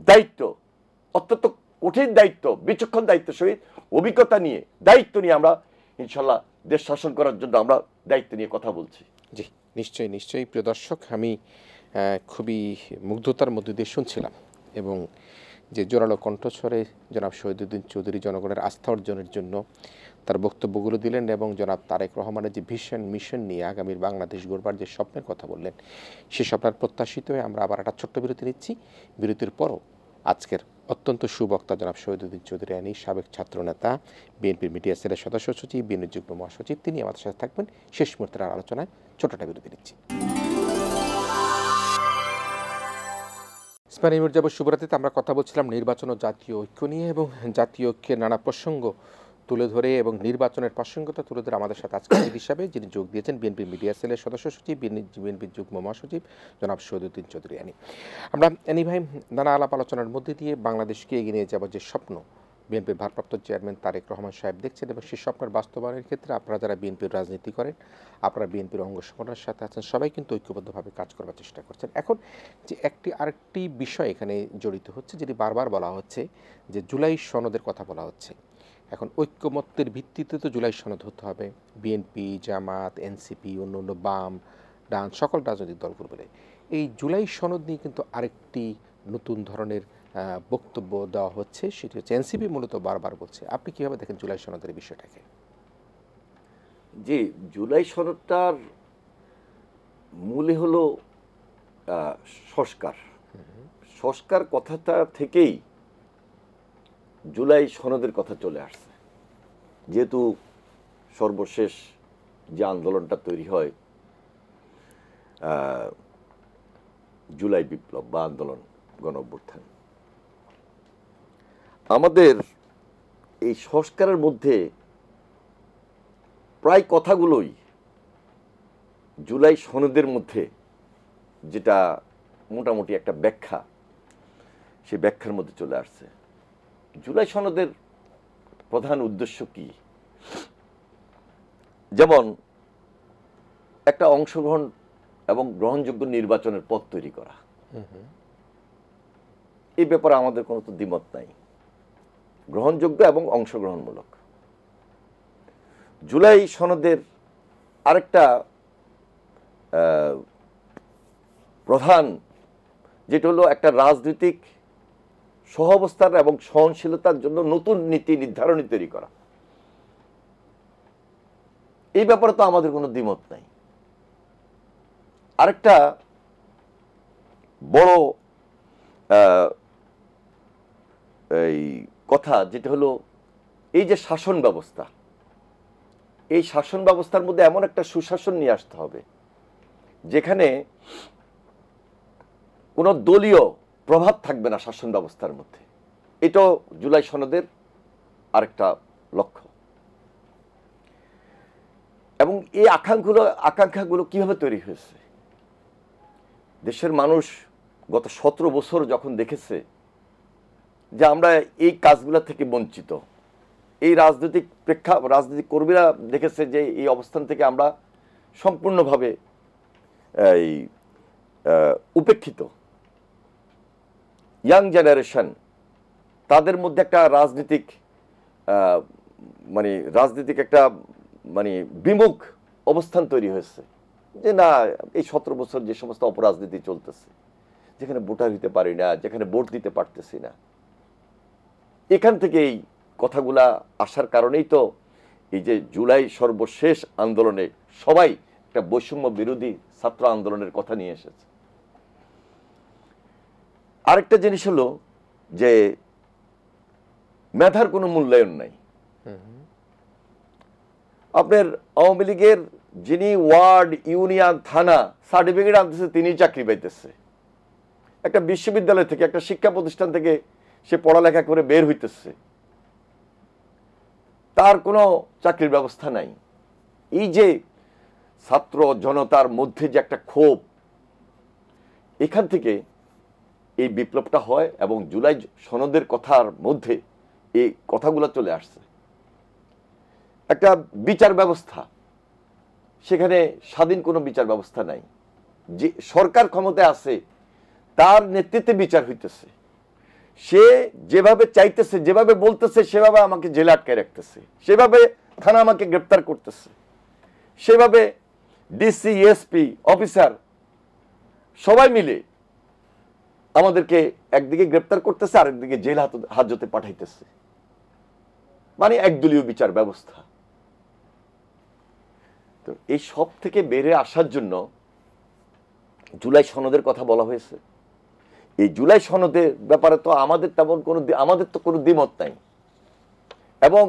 দায়িত্ব, অত্যন্ত কঠিন দায়িত্ব, বিচক্ষণ দায়িত্বের সহিত অভিজ্ঞতা নিয়ে, দায়িত্ব নিয়ে আমরা ইনশাল্লাহ দেশ শাসন করার জন্য আমরা দায়িত্ব নিয়ে কথা বলছি। জি, নিশ্চয়ই নিশ্চয়ই। প্রিয় দর্শক, আমি খুবই মুগ্ধতার মধ্যে দিয়ে শুনছিলাম এবং যে জোরালো কণ্ঠস্বরে জনাব শহীদুদ্দিন চৌধুরী জনগণের আস্থা অর্জনের জন্য তার বক্তব্যগুলো দিলেন এবং জনাব তারেক রহমানের যে ভিশন মিশন নিয়ে আগামীর বাংলাদেশ গড়বার যে স্বপ্নের কথা বললেন, সে স্বপ্নের প্রত্যাশিত হয়ে আমরা আবার একটা ছোট্ট বিরতি নিচ্ছি। বিরতির পরও আজকের অত্যন্ত সুবক্তা জনাব শহীদুদ্দিন চৌধুরী আনি, সাবেক ছাত্রনেতা, বিএনপির মিডিয়া সেলের সদস্য সচিব, বিএনপির যুগ্ম মহাসচিব, তিনি আমাদের সাথে থাকবেন শেষ মুহূর্তের আলোচনায়। ছোটটা বিরতি নিচ্ছি। ইসমাইল মির্জা শুভরাত্রিতে আমরা কথা বলছিলাম নির্বাচন ও জাতীয় ঐক্য নিয়ে এবং জাতীয় ঐক্যের নানা প্রসঙ্গ তুলে ধরে এবং নির্বাচনের প্রাসঙ্গিকতা তুলে ধরে আমাদের সাথে আজকে অতিথি হিসাবে যিনি যোগ দিয়েছেন বিএনপির মিডিয়া সেলের সদস্য সচিব, বিএনপির যুগ্ম মহাসচিব জনাব শহীদুদ্দিন চৌধুরী আনি। আমরা এনি ভাই নানা আলাপ আলোচনার মধ্যে দিয়ে বাংলাদেশকে এগিয়ে নিয়ে যাওয়ার যে স্বপ্ন বিএনপির ভারপ্রাপ্ত চেয়ারম্যান তারেক রহমান সাহেব দেখছেন এবং সেই স্বপ্নের বাস্তবায়নের ক্ষেত্রে আপনারা যারা বিএনপির রাজনীতি করেন, আপনারা বিএনপির অঙ্গ সংগঠনের সাথে আছেন, সবাই কিন্তু ঐক্যবদ্ধভাবে কাজ করবার চেষ্টা করছেন। এখন যে আরেকটি বিষয় এখানে জড়িত হচ্ছে, যেটি বারবার বলা হচ্ছে যে জুলাই সনদের কথা বলা হচ্ছে। এখন ঐক্যমত্যের ভিত্তিতে তো জুলাই সনদ হতে হবে। বিএনপি, জামাত, এনসিপি, অন্য অন্য বাম ডান সকল রাজনৈতিক দলগুলো বলে এই জুলাই সনদ নিয়ে কিন্তু আরেকটি নতুন ধরনের বক্তব্য দেওয়া হচ্ছে, সেটি হচ্ছে এনসিপি মূলত বারবার বলছে। আপনি কীভাবে দেখেন জুলাই সনদের বিষয়টাকে? জি, জুলাই সনদটার মূলে হলো সংস্কার। সংস্কার কথাটা থেকেই জুলাই সনদের কথা চলে আসছে। যেহেতু সর্বশেষ যে আন্দোলনটা তৈরি হয় জুলাই বিপ্লব বা আন্দোলন, গণ অভ্যুত্থান, আমাদের এই সংস্কারের মধ্যে প্রায় কথাগুলোই জুলাই সনদের মধ্যে যেটা মোটামুটি একটা ব্যাখ্যা, সেই ব্যাখ্যার মধ্যে চলে আসছে। জুলাই সনদের প্রধান উদ্দেশ্য কি? যেমন একটা অংশগ্রহণ এবং গ্রহণযোগ্য নির্বাচনের পথ তৈরি করা, এই ব্যাপারে আমাদের কোনো তো দ্বিমত নাই। গ্রহণযোগ্য এবং অংশগ্রহণমূলক। জুলাই সনদের আরেকটা প্রধান যেটা হলো একটা রাজনৈতিক সহাবস্থান এবং সহনশীলতার জন্য নতুন নীতি নির্ধারণী তৈরি করা। এই ব্যাপারে তো আমাদের কোনো দ্বিমত নাই। আরেকটা বড় এই কথা যেটা হলো এই যে শাসন ব্যবস্থা, এই শাসন ব্যবস্থার মধ্যে এমন একটা সুশাসন নিয়ে আসতে হবে যেখানে কোনো দলীয় প্রভাব থাকবে না শাসন ব্যবস্থার মধ্যে। এটাও জুলাই সনদের আরেকটা লক্ষ্য। এবং এই আকাঙ্ক্ষাগুলো কিভাবে তৈরি হয়েছে? দেশের মানুষ গত 17 বছর যখন দেখেছে যে আমরা এই কাজগুলো থেকে বঞ্চিত, এই রাজনৈতিক রাজনৈতিক কর্মীরা দেখেছে যে এই অবস্থান থেকে আমরা সম্পূর্ণভাবে উপেক্ষিত। ইয়াং জেনারেশন, তাদের মধ্যে একটা রাজনৈতিক একটা বিমুখ অবস্থান তৈরি হয়েছে যে না, এই 17 বছর যে সমস্ত অপরাজনীতি চলতেছে, যেখানে ভোটার হতে পারি না, যেখানে ভোট দিতে পারতেছি না, এখান থেকে এই কথাগুলা আসার কারণেই তো এই যে জুলাই সর্বশেষ আন্দোলনে সবাই একটা বৈষম্য বিরোধী ছাত্র আন্দোলনের কথা নিয়ে এসেছে। আরেকটা জিনিস হলো যে মেধার কোনো মূল্যায়ন নাই। আপনার আওয়ামী লীগের যিনি ওয়ার্ড, ইউনিয়ন, থানা সার্টিফিকেট আনতেছে, তিনি চাকরি পাইতেছে। একটা বিশ্ববিদ্যালয় থেকে, একটা শিক্ষা প্রতিষ্ঠান থেকে সে পড়ালেখা করে বের হইতেছে, তার কোনো চাকরির ব্যবস্থা নাই। এই যে ছাত্র জনতার মধ্যে যে একটা ক্ষোভ, এখান থেকে এই বিপ্লবটা হয় এবং জুলাই সনদের কথার মধ্যে এই কথাগুলো চলে আসছে। একটা বিচার ব্যবস্থা, সেখানে স্বাধীন কোনো বিচার ব্যবস্থা নাই। যে সরকার ক্ষমতায় আছে তার নেতৃত্বে বিচার হইতেছে, সে যেভাবে চাইতেছে, যেভাবে বলতেছে, সেভাবে আমাকে জেলে আটকায় রাখতেছে, সেভাবে থানা আমাকে গ্রেপ্তার করতেছে, সেভাবে ডিসি এসপি অফিসার সবাই মিলে আমাদেরকে একদিকে গ্রেপ্তার করতেছে, আরেকদিকে জেল হাজতে পাঠাইতেছে। মানে একদলীয় বিচার ব্যবস্থা। তো এই সব থেকে বেরে আসার জন্য জুলাই সনদের কথা বলা হয়েছে। এই জুলাই সনদের ব্যাপারে তো আমাদের তেমন কোনো দ্বিমত নাই, এবং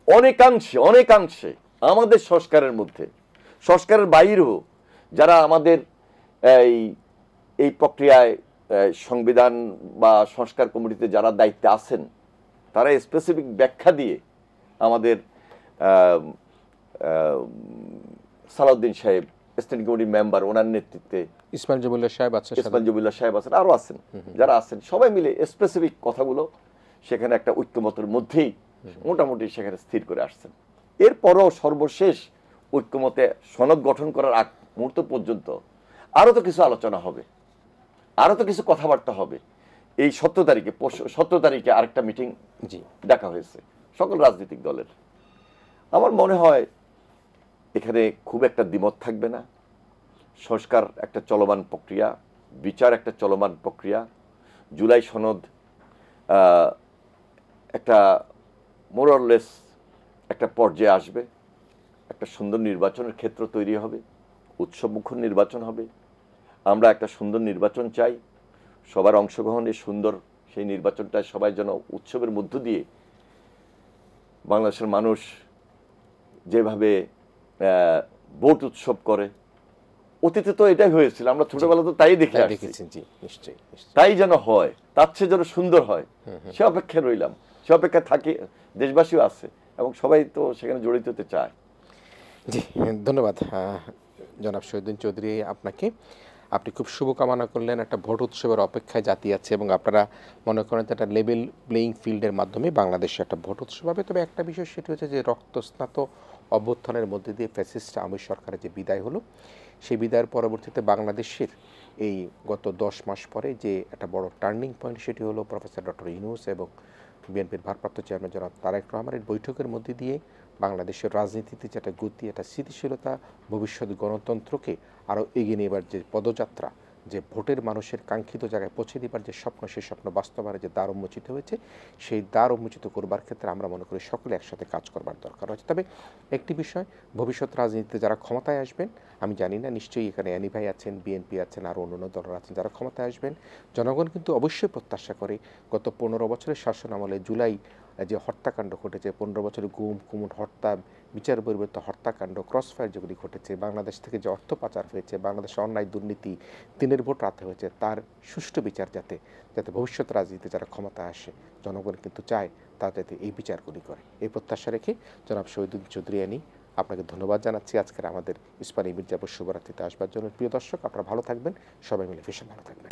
অনেকাংশে আমাদের সংস্কারের মধ্যে, সংস্কারের বাইরেও যারা আমাদের এই প্রক্রিয়ায় সংবিধান বা সংস্কার কমিটিতে যারা দায়িত্বে আছেন, তারা স্পেসিফিক ব্যাখ্যা দিয়ে আমাদের সালাউদ্দিন সাহেব স্ট্যান্ডিং কমিটির মেম্বার, ওনার নেতৃত্বে ইসমাইল জবিউল্লাহ সাহেব আছেন, আরো আছেন, যারা আছেন সবাই মিলে স্পেসিফিক কথাগুলো সেখানে একটা ঐক্যমতের মধ্যেই মোটামুটি সেখানে স্থির করে আসছেন। এরপরও সর্বশেষ ঐক্যমতে সনদ গঠন করার আগ মুহূর্ত পর্যন্ত আরো তো কিছু আলোচনা হবে, আরো তো কিছু কথাবার্তা হবে। এই 17 তারিখে আরেকটা মিটিং ডাকা হয়েছে সকল রাজনৈতিক দলের। আমার মনে হয় এখানে খুব একটা দ্বিমত থাকবে না। সংস্কার একটা চলমান প্রক্রিয়া, বিচার একটা চলমান প্রক্রিয়া। জুলাই সনদ একটা মোরলেস একটা পর্যায়ে আসবে, একটা সুন্দর নির্বাচনের ক্ষেত্র তৈরি হবে, উৎসবমুখর নির্বাচন হবে। আমরা একটা সুন্দর নির্বাচন চাই, সবার অংশগ্রহণে সুন্দর সেই নির্বাচনটা সবাই যেন উৎসবের মধ্য দিয়ে বাংলাদেশের মানুষ যেভাবে ভোট উৎসব করে, অতীতে তো এটাই হয়েছিল, আমরা ছোটবেলা তো তাই দেখে আসছি, তাই যেন হয়, তার চেয়ে যেন সুন্দর হয়, সে অপেক্ষায় রইলাম, সে অপেক্ষায় থাকি। দেশবাসীও আছে এবং সবাই তো সেখানে জড়িত হতে চায়। জি, ধন্যবাদ জনাব শহীদুদ্দিন চৌধুরী আপনাকে। আপনি খুব শুভকামনা করলেন। একটা ভোট উৎসবের অপেক্ষায় জাতি আছে এবং আপনারা মনে করেন একটা লেভেল প্লেয়িং ফিল্ডের মাধ্যমে বাংলাদেশে একটা ভোট উৎসব হবে। তবে একটা বিষয় সেটি হচ্ছে যে রক্তস্নাত অভ্যুত্থানের মধ্যে দিয়ে ফ্যাসিস্ট আওয়ামী সরকারের যে বিদায় হলো, সেই বিদায়ের পরবর্তীতে বাংলাদেশের এই গত 10 মাস পরে যে একটা বড় টার্নিং পয়েন্ট, সেটি হলো প্রফেসর ডক্টর ইউনূস এবং বিএনপির ভারপ্রাপ্ত চেয়ারম্যান জনাব তারেক রহমানের বৈঠকের মধ্যে দিয়ে বাংলাদেশের রাজনীতিতে যে একটা গতি, একটা স্থিতিশীলতা, ভবিষ্যৎ গণতন্ত্রকে আরও এগিয়ে নেবার যে পদযাত্রা, যে ভোটের মানুষের কাঙ্ক্ষিত জায়গায় পৌঁছে দেবার যে স্বপ্ন, সেই স্বপ্ন বাস্তবায়নের যে দ্বার উন্মোচিত হয়েছে, সেই দ্বার উন্মোচিত করবার ক্ষেত্রে আমরা মনে করি সকলে একসাথে কাজ করবার দরকার রয়েছে। তবে একটি বিষয়, ভবিষ্যৎ রাজনীতিতে যারা ক্ষমতায় আসবেন, আমি জানি না, নিশ্চয়ই এখানে অ্যানি ভাই আছেন, বিএনপি আছেন, আরও অন্যান্য দলরা আছেন, যারা ক্ষমতায় আসবেন, জনগণ কিন্তু অবশ্যই প্রত্যাশা করে গত 15 বছরের শাসন আমলে জুলাই যে হত্যাকাণ্ড ঘটেছে, 15 বছরের গুম খুন, হত্যা, বিচার বহির্ভূত হত্যাকাণ্ড, ক্রসফায়ার যেগুলি ঘটেছে, বাংলাদেশ থেকে যে অর্থ পাচার হয়েছে, বাংলাদেশে অন্যায় দুর্নীতি, দিনের ভোট রাতে হয়েছে, তার সুষ্ঠু বিচার যাতে ভবিষ্যৎ রাজনীতিতে যারা ক্ষমতা আসে, জনগণ কিন্তু চায় তারা যাতে এই বিচারগুলি করে। এই প্রত্যাশা রেখে জনাব শহীদুদ্দিন চৌধুরী আনি, আপনাকে ধন্যবাদ জানাচ্ছি আজকের আমাদের ইস্পানী মির্জাপুর শুভরাত্রিতে আসবার জন্য। প্রিয় দর্শক, আপনারা ভালো থাকবেন, সবাই মিলে ভীষণ ভালো থাকবেন।